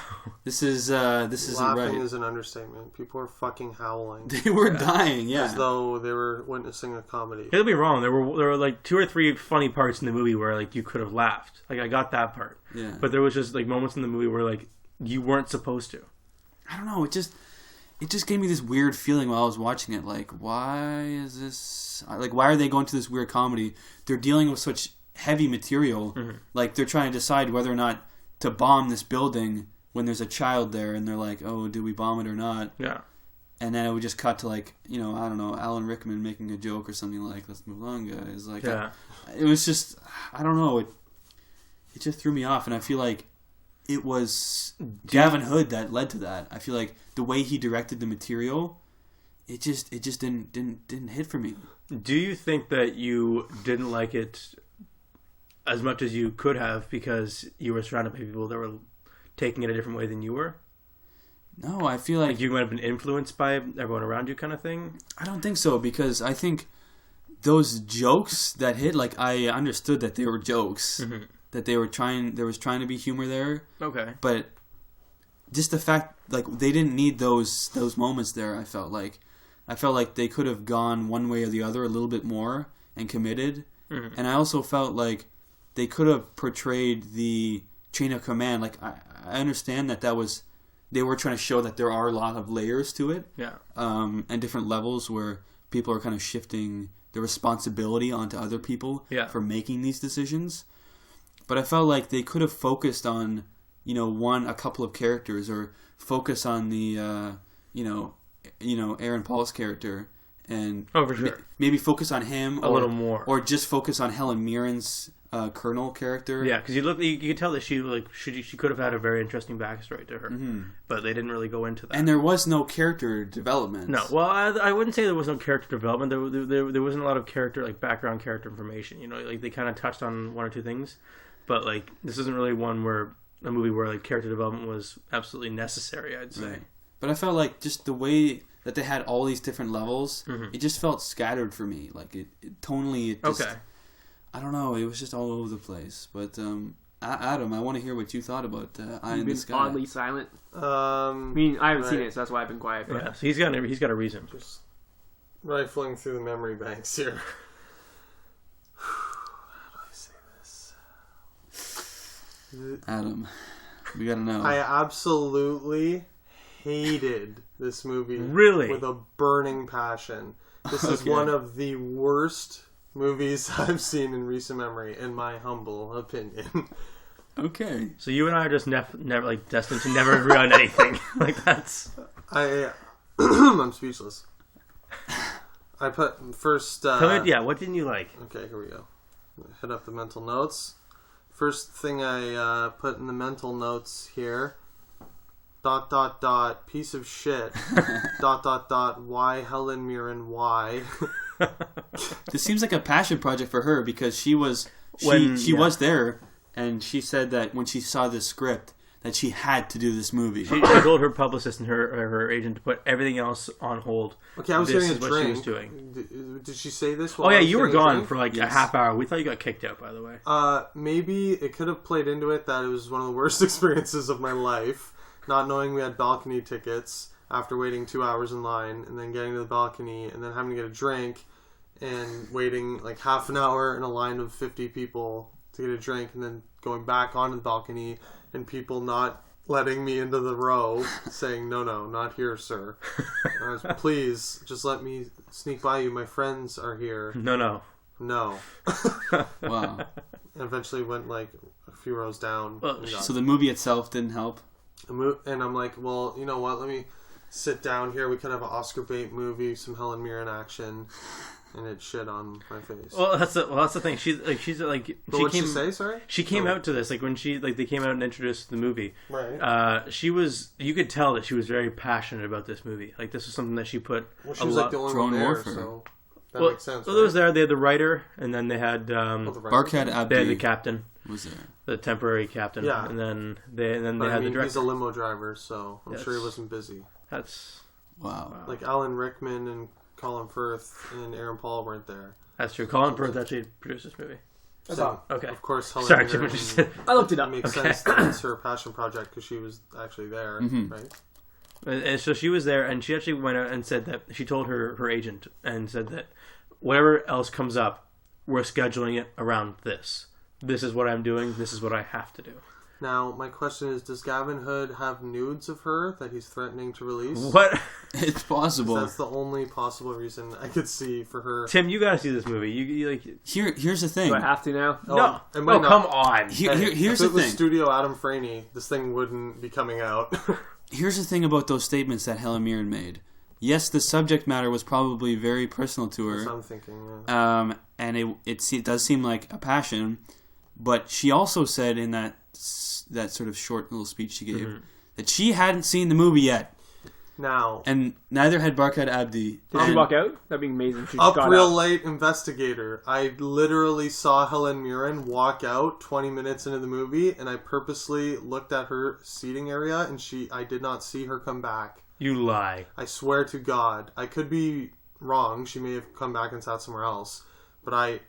This isn't right. Laughing is an understatement. People are fucking howling. They were dying, as though they were witnessing a comedy. Don't be wrong. There were like 2 or 3 funny parts in the movie where like you could have laughed. Like I got that part. Yeah. But there was just like moments in the movie where like you weren't supposed to. I don't know. It just gave me this weird feeling while I was watching it. Like, why is this? Like, why are they going to this weird comedy? They're dealing with such heavy material. Like they're trying to decide whether or not to bomb this building when there's a child there, and they're like, oh, do we bomb it or not? Yeah. And then it would just cut to like, I don't know, Alan Rickman making a joke or something like, let's move on, guys. Like, it was just, I don't know, it just threw me off, and I feel like it was Gavin Hood that led to that. I feel like the way he directed the material, it just didn't hit for me. Do you think that you didn't like it as much as you could have because you were surrounded by people that were taking it a different way than you were? No, I feel like you might have been influenced by everyone around you, kind of thing. I don't think so, because I think those jokes that hit, like, I understood that they were jokes, that there was trying to be humor there. Okay, but just the fact, like, they didn't need those moments there. I felt like they could have gone one way or the other a little bit more and committed, and I also felt like they could have portrayed the chain of command. Like, I understand that was, they were trying to show that there are a lot of layers to it. Yeah. And different levels where people are kind of shifting the responsibility onto other people for making these decisions. But I felt like they could have focused on, a couple of characters, or focus on the, Aaron Paul's character, and for sure. Maybe focus on him a little more, or just focus on Helen Mirren's Colonel character. Yeah, because you could tell that she could have had a very interesting backstory to her, but they didn't really go into that. And there was no character development. No, well, I wouldn't say there was no character development. There wasn't a lot of background character information. Like they kind of touched on 1 or 2 things, but like this isn't really a movie where like character development was absolutely necessary, I'd say. Right. But I felt like just the way that they had all these different levels, it just felt scattered for me. Like it tonally, it just, I don't know, it was just all over the place. But Adam, I want to hear what you thought about Eye in the Sky. Oddly silent. I mean, I haven't seen it, so that's why I've been quiet. But. Yeah, so he's got a reason. Just rifling through the memory banks here. How do I say this? Adam, we gotta know. I absolutely hated this movie. Really? With a burning passion. This is one of the worst movies I've seen in recent memory, in my humble opinion. Okay. So you and I are just never like destined to never agree on anything. Like that's. I'm speechless. I put first. What didn't you like? Okay, here we go. Hit up the mental notes. First thing I put in the mental notes here. ... piece of shit. ... why Helen Mirren? Why? This seems like a passion project for her, because she was there, and she said that when she saw this script that she had to do this movie. She told her publicist and her agent to put everything else on hold. Okay, I was getting a drink. What she was doing. Did she say this? Oh yeah, you were gone for like a half hour. We thought you got kicked out, by the way. Maybe it could have played into it that it was one of the worst experiences of my life, not knowing we had balcony tickets after waiting 2 hours in line, and then getting to the balcony, and then having to get a drink, and waiting like half an hour in a line of 50 people to get a drink, and then going back onto the balcony, and people not letting me into the row, saying, no, not here, sir. Please, just let me sneak by you. My friends are here. No. No. Wow. And eventually went like a few rows down. So the movie itself didn't help? And I'm like, well, you know what? Let me sit down here. We could have an Oscar bait movie, some Helen Mirren action. And it shit on my face. Well, that's the thing. She's like. But what'd she say? Sorry. She came out to this like when they came out and introduced the movie. Right. She was. You could tell that she was very passionate about this movie. Like this was something that she put. Well, she was like the only one there, so that makes sense. Well, it was there. They had the writer, and then they had Barkhad Abdi. They had the captain. Was there The temporary captain. Yeah. And then they had the director. He's a limo driver, so I'm sure he wasn't busy. That's wow. Like Alan Rickman and Colin Firth and Aaron Paul weren't there. That's true. Colin Firth actually produced this movie. So, okay. Of course, Helen Sorry, Mirren, I looked it up. Makes sense that it's her passion project because she was actually there, right? And so she was there, and she actually went out and said that she told her agent and said that whatever else comes up, we're scheduling it around this. This is what I'm doing. This is what I have to do. Now, my question is, does Gavin Hood have nudes of her that he's threatening to release? What? It's possible. That's the only possible reason I could see for her. Tim, you gotta see this movie. You like. Here's the thing. Do I have to now? No. It might not. Come on. Here's the if it was thing. Studio Adam Franey, this thing wouldn't be coming out. Here's the thing about those statements that Helen Mirren made. Yes, the subject matter was probably very personal to her. That's what I'm thinking, yeah. And it does seem like a passion, but she also said in that sort of short little speech she gave that she hadn't seen the movie yet. Now, and neither had Barkhad Abdi. Did she walk out? That'd be amazing. She up real late, investigator. I literally saw Helen Mirren walk out 20 minutes into the movie, and I purposely looked at her seating area, and I did not see her come back. You lie. I swear to God. I could be wrong. She may have come back and sat somewhere else. But I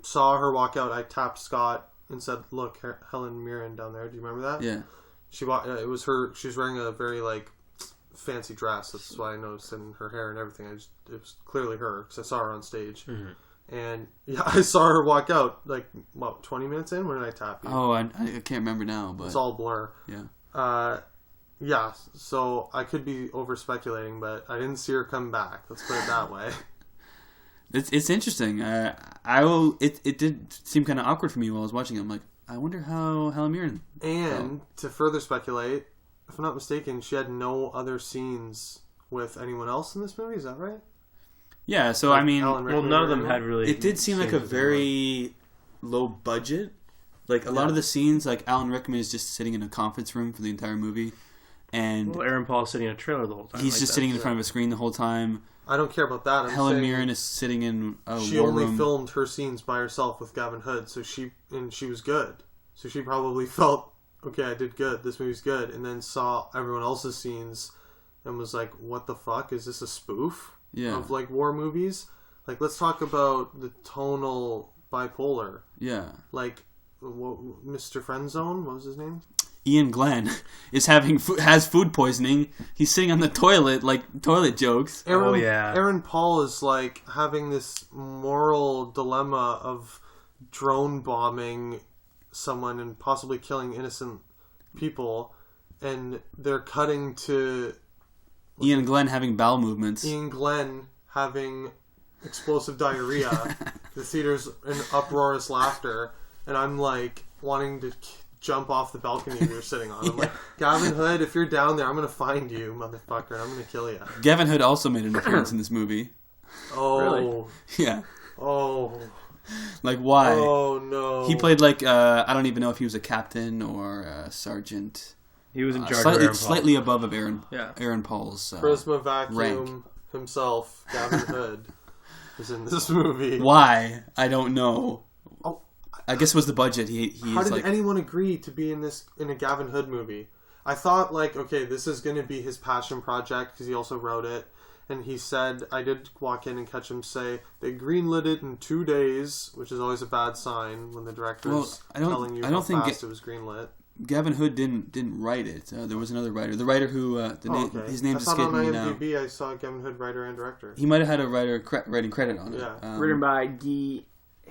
saw her walk out. I tapped Scott and said, "Look, Helen Mirren down there. Do you remember that?" Yeah. It was her. She was wearing a very fancy dress. That's why I noticed, and her hair and everything. It was clearly her because I saw her on stage. And yeah, I saw her walk out 20 minutes in. When did I tap you? Oh, I can't remember now, but it's all blur. Yeah. Yeah. So I could be over speculating, but I didn't see her come back. Let's put it that way. It's interesting. It did seem kind of awkward for me while I was watching it. I'm like, I wonder how Helen Mirren. And to further speculate, if I'm not mistaken, she had no other scenes with anyone else in this movie. Is that right? Yeah. So I mean, none of them had really. It did seem like a very low budget. Like a lot of the scenes, like Alan Rickman is just sitting in a conference room for the entire movie, and Aaron Paul is sitting in a trailer the whole time. He's just sitting in front of a screen the whole time. I don't care about that. Helen Mirren is sitting in a she war only room. filmed her scenes by herself with Gavin Hood, so she was good. So she probably felt, okay, I did good. This movie's good, and then saw everyone else's scenes and was like, "What the fuck? Is this a spoof of war movies?" Like, let's talk about the tonal bipolar. Yeah, like Mr. Friendzone. What was his name? Ian Glenn has food poisoning. He's sitting on the toilet, like toilet jokes. Aaron Paul is like having this moral dilemma of drone bombing someone and possibly killing innocent people, and they're cutting to Ian Glenn having bowel movements. Ian Glenn having explosive diarrhea. The theater's in uproarious laughter, and I'm like wanting to jump off the balcony you're sitting on. I'm like, Gavin Hood, if you're down there, I'm going to find you, motherfucker, and I'm going to kill you. Gavin Hood also made an appearance in this movie. Oh. Really? Yeah. Oh. Like, why? Oh, no. He played I don't even know if he was a captain or a sergeant. He was in charge of Aaron Paul. Slightly above of Aaron Paul's Charisma Vacuum rank. Himself, Gavin Hood, is in this movie. Why? I don't know. I guess it was the budget. How did anyone agree to be in a Gavin Hood movie? I thought, okay, this is going to be his passion project because he also wrote it. And he said, I did walk in and catch him say, they greenlit it in 2 days, which is always a bad sign when the director's telling you how fast it was greenlit. Gavin Hood didn't write it. There was another writer. The writer who his name's escaping me now. on IMDb I saw Gavin Hood, writer and director. He might have had a writing credit on it. Yeah. Written by Guy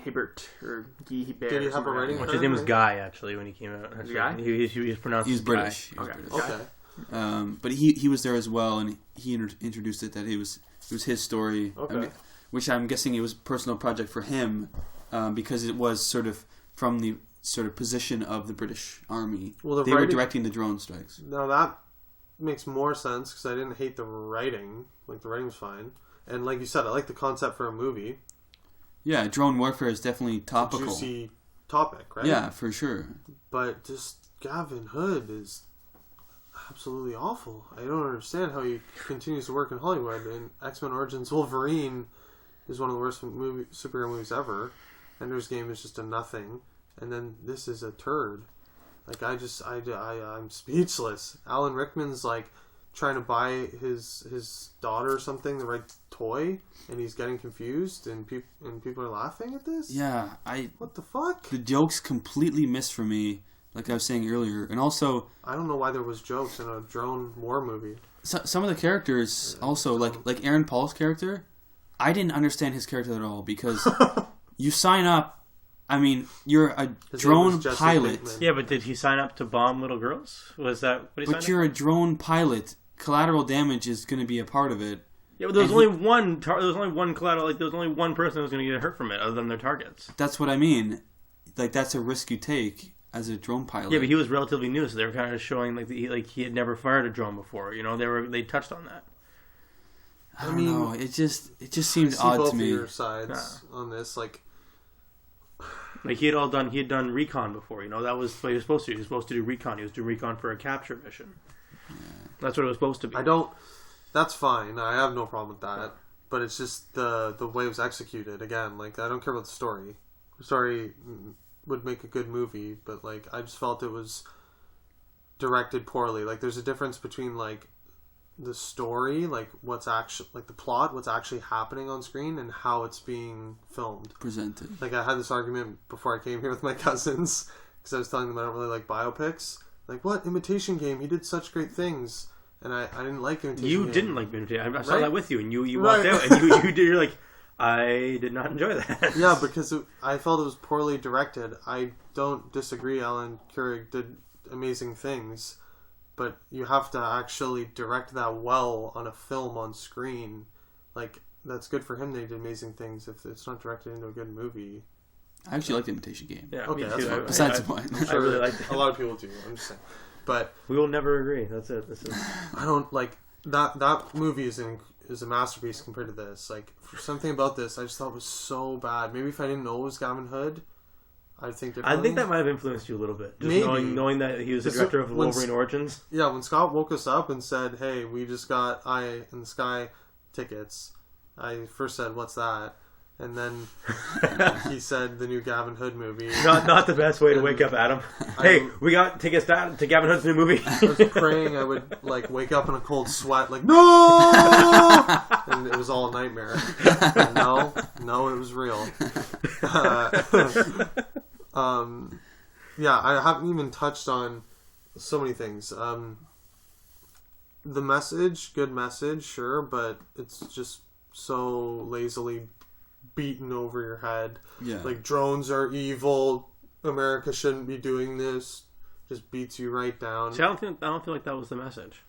Hebert or Guy Hebert. Did he have a writing credit? His name was Guy actually when he came out. Guy? He was pronounced. He was British. Guy. Okay. But he was there as well, and he introduced it that it was his story. Okay. I mean, which I'm guessing it was a personal project for him, because it was sort of from the sort of position of the British Army. Well, they were directing the drone strikes. Now that makes more sense because I didn't hate the writing. Like, the writing was fine. And like you said, I like the concept for a movie. Yeah, drone warfare is definitely topical. It's a juicy topic, right? Yeah, for sure. But just Gavin Hood is absolutely awful. I don't understand how he continues to work in Hollywood. And X-Men Origins Wolverine is one of the worst superhero movies ever. Ender's Game is just a nothing. And then this is a turd. Like, I'm speechless. Alan Rickman's like trying to buy his daughter or something, the right toy, and he's getting confused, and people are laughing at this? Yeah, what the fuck? The jokes completely missed for me, like I was saying earlier. And also, I don't know why there was jokes in a drone war movie. Some of the characters also, like Aaron Paul's character, I didn't understand his character at all, because you sign up, I mean, you're a drone pilot. Yeah, but did he sign up to bomb little girls? Was that what he signed up? But you're a drone pilot. Collateral damage is going to be a part of it. Yeah, but there was only one collateral. Like, there was only one person who was going to get hurt from it, other than their targets. That's what I mean. Like, that's a risk you take as a drone pilot. Yeah, but he was relatively new, so they were kind of showing he had never fired a drone before. You know, they touched on that. I don't know. It just seemed odd to me. Both of your sides on this, like he had done recon before. You know, that was what he was supposed to do. He was supposed to do recon. He was doing recon for a capture mission. Yeah. That's what it was supposed to be. That's fine. I have no problem with that. But it's just the way it was executed. Again, like, I don't care about the story. The story would make a good movie, but like, I just felt it was directed poorly. Like, there's a difference between like the story, like what's actually, like the plot, what's actually happening on screen, and how it's being filmed, presented. Like, I had this argument before I came here with my cousins because I was telling them I don't really like biopics. Like, what? Imitation Game? He did such great things, and I didn't like Imitation Game. You didn't like Imitation Game. I saw that with you, and you walked out, and you're like, I did not enjoy that. Yeah, because I felt it was poorly directed. I don't disagree. Alan Turing did amazing things, but you have to actually direct that well on a film on screen. Like, that's good for him that he did amazing things. If it's not directed into a good movie. I actually like the Imitation Game. Yeah, okay, that's fine. Besides the point. I'm sure I really like it. A lot of people do. I'm just saying. But we will never agree. That's it. I don't like that movie is a masterpiece compared to this. Like, for something about this, I just thought was so bad. Maybe if I didn't know it was Gavin Hood, I'd think differently. I think that might have influenced you a little bit. Just maybe. knowing that he was the director of Wolverine Origins. Yeah, when Scott woke us up and said, "Hey, we just got Eye in the Sky tickets," I first said, "What's that?" And then he said the new Gavin Hood movie. Not the best way to wake up, Adam. Hey, we got tickets to Gavin Hood's new movie. I was praying I would like wake up in a cold sweat, like, no! And it was all a nightmare. And no, it was real. Yeah, I haven't even touched on so many things. The message, good message, sure, but it's just so lazily beaten over your head. Yeah. Like, drones are evil. America shouldn't be doing this. Just beats you right down. See, I don't feel like that was the message.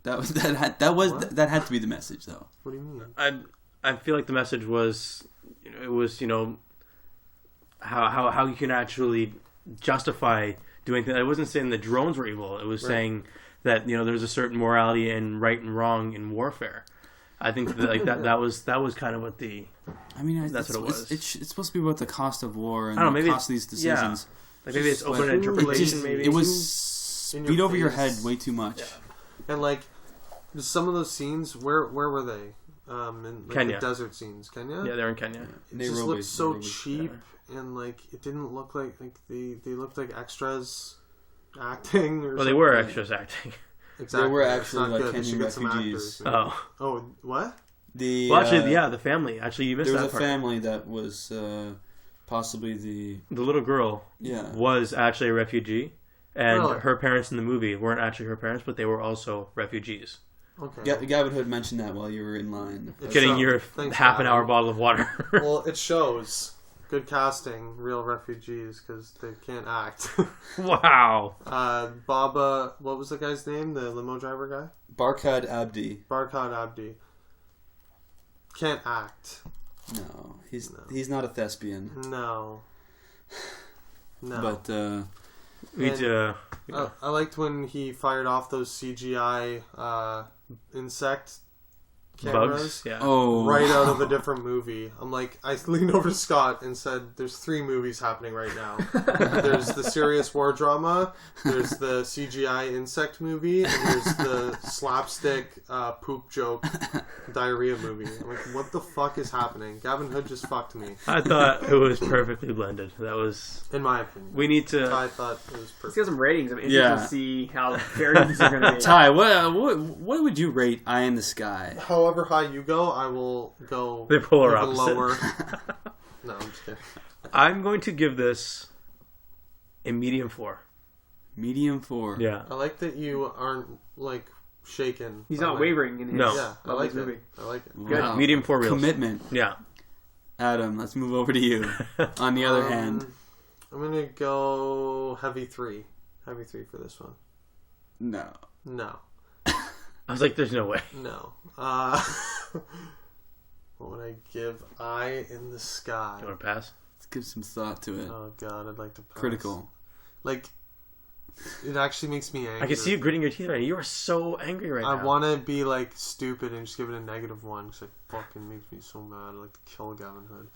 That had to be the message, though. What do you mean? I feel like the message was, how you can actually justify doing things. I wasn't saying the drones were evil. It was saying that there's a certain morality in right and wrong in warfare. I think that was kind of what the. I mean, that's what it was. It's supposed to be about the cost of war and the cost of these decisions. Yeah. Like, maybe it's open interpretation. Maybe it was beat over your head way too much. Yeah. And like some of those scenes, where were they? In like, Kenya. The desert scenes, Kenya. Yeah, they're in Kenya. It just looked so cheap, and like it didn't look like they looked like extras acting. Or they were extras acting. Exactly. They were actually like Kenyan refugees. Oh, what? The family. Actually, you missed that part. There was a family that was possibly the little girl. Yeah. Was actually a refugee, and her parents in the movie weren't actually her parents, but they were also refugees. Okay. Gavin Hood mentioned that while you were in line. Getting your half an hour bottle of water. Well, it shows. Good casting, real refugees, because they can't act. Wow. Baba, what was the guy's name? The limo driver guy? Barkhad Abdi. can't act. No, he's not a thespian. No. But I liked when he fired off those CGI insect cameras. Bugs. Yeah. Right out of a different movie. I'm like, I leaned over to Scott and said, there's 3 movies happening right now. There's the serious war drama, there's the CGI insect movie, and there's the slapstick poop joke diarrhea movie. I'm like, what the fuck is happening? Gavin Hood just fucked me. I thought it was perfectly blended. That was, in my opinion. We need to. I thought it was perfect. Let's get some ratings. I'm interested to see how fair these are going to be. Ty, what would you rate Eye in the Sky? However high you go, I will go They're polar even opposite. lower. No, I'm just kidding. I'm going to give this a medium 4. Medium 4. Yeah. I like that you aren't like shaken. He's not wavering in his No. Yeah, I like it. I like it. Good. Wow. Medium 4 reels. Commitment. Yeah. Adam, let's move over to you. On the other hand. I'm gonna go heavy 3. Heavy 3 for this one. No. No. I was like, there's no way. No. What would I give Eye in the Sky? You want to pass? Let's give some thought to it. Oh god, I'd like to pass. Critical. Like, it actually makes me angry. I can see you gritting your teeth right now. You are so angry right now. I want to be like stupid and just give it a -1 because it fucking makes me so mad. I'd like to kill Gavin Hood.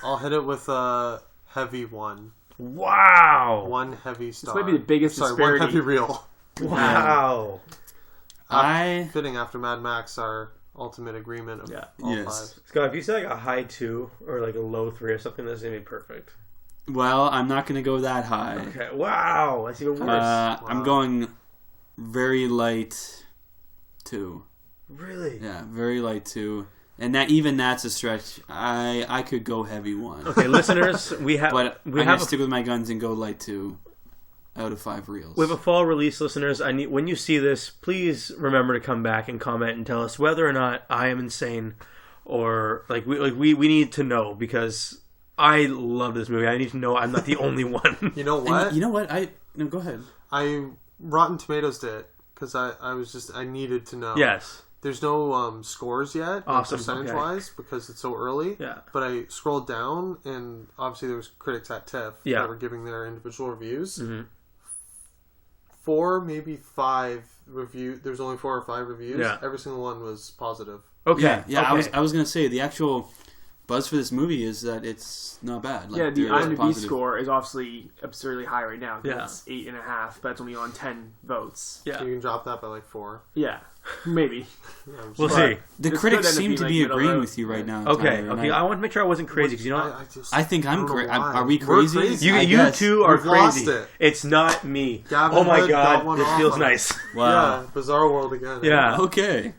I'll hit it with a heavy 1. Wow. 1 heavy star. This might be the biggest disparity. 1 heavy reel. Wow. Fitting after Mad Max, our ultimate agreement of all 5. Scott, if you say like a high 2 or like a low 3 or something, that's going to be perfect. Well, I'm not going to go that high. Okay. Wow. That's even worse. Wow. I'm going very light 2. Really? Yeah, very light 2. And that's a stretch. I could go heavy 1. Okay, listeners, we have... But we I'm have going to stick with my guns and go light 2 out of 5 reels. We have a fall release, listeners. When you see this, please remember to come back and comment and tell us whether or not I am insane, or we need to know, because I love this movie. I need to know I'm not the only one. You know what? And you know what? No, go ahead. Rotten Tomatoes did it because I needed to know. Yes. There's no scores yet, Awesome. percentage-wise, because it's so early. Yeah. But I scrolled down, and obviously there was critics at TIFF that were giving their individual reviews. Mm-hmm. 4, maybe 5 reviews. There's only 4 or 5 reviews. Yeah. Every single one was positive. Okay. Yeah. Okay. I was going to say the actual buzz for this movie is that it's not bad. Like, the IMDb positive score is obviously absurdly high right now. Yeah. It's 8.5, but it's only on 10 votes. Yeah. So you can drop that by like 4. Yeah, maybe. We'll see. The This critics could end seem up to being, be like, agreeing middle with you right now. Okay. Tyler, Okay. I want to make sure I wasn't crazy, because you know what? I think I'm don't know crazy. why. Are we We're crazy? crazy. You guess. two are We've lost crazy. it. It's not me. Gavin Oh my Hood got god, one this off feels on it. nice. Wow. Yeah, Bizarre World again. Yeah. Okay.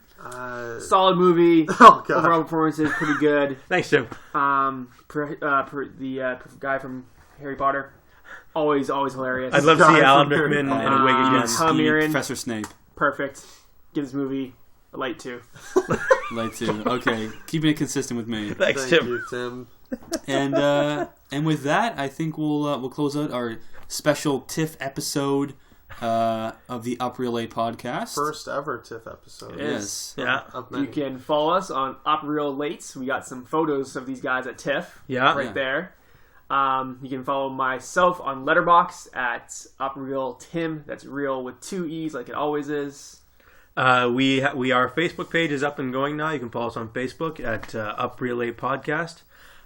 Solid movie. Oh god. Overall performance is pretty good. Thanks, Tim. The guy from Harry Potter, always hilarious. I'd love to see Guy Alan from Harry Rickman in a Potter. wig again. Tom Mirren. Professor Snape. Perfect. Give this movie a light 2. Light 2. Okay. Keeping it consistent with me. Thanks, Thank Tim. you, Tim. And with that, I think we'll close out our special TIFF episode of the Up Real 8 podcast. First ever TIFF episode. Yes. Yeah. Of You many. can follow us on Up Real Lates. We got some photos of these guys at TIFF. Yeah. Right Yeah. there. You can follow myself on Letterboxd at UpRealTim. That's real with 2 E's, like it always is. Our Facebook page is up and going now. You can follow us on Facebook at Up Real 8 Podcast.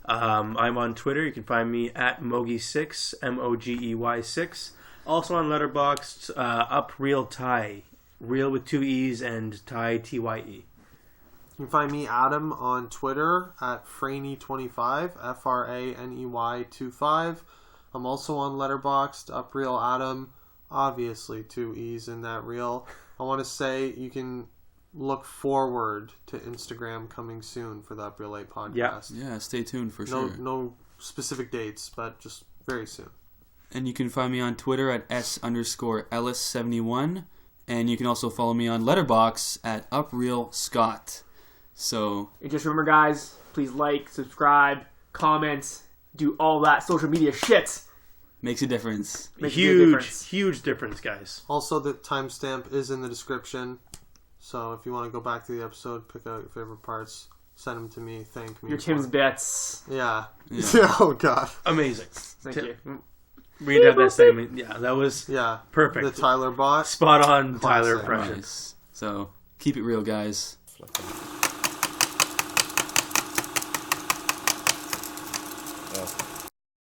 I'm on Twitter. You can find me at Mogi6, MOGEY6. Also on Letterboxd, Up Real Ty, real with 2 E's and Ty, TYE. You can find me, Adam, on Twitter at Franey25, FRANEY25. I'm also on Letterboxd, UpReal Adam, obviously 2 E's in that reel. I want to say you can look forward to Instagram coming soon for the UpReal 8 podcast. Yeah, stay tuned for sure. No specific dates, but just very soon. And you can find me on Twitter at S_Ellis71. And you can also follow me on Letterboxd at UpRealScott. So, And just remember, guys, please like, subscribe, comment, do all that social media shit. makes a difference. Makes a big difference. Huge difference, guys. Also, the timestamp is in the description, So if you want to go back to the episode, pick out your favorite parts, send them to me, thank me. Your Tim's bets. Yeah. Yeah. Oh, God. Amazing. Thank you. We'd have that segment. Yeah, that was perfect. The Tyler bot. Spot on, Classic. Tyler impression. Nice. So keep it real, guys.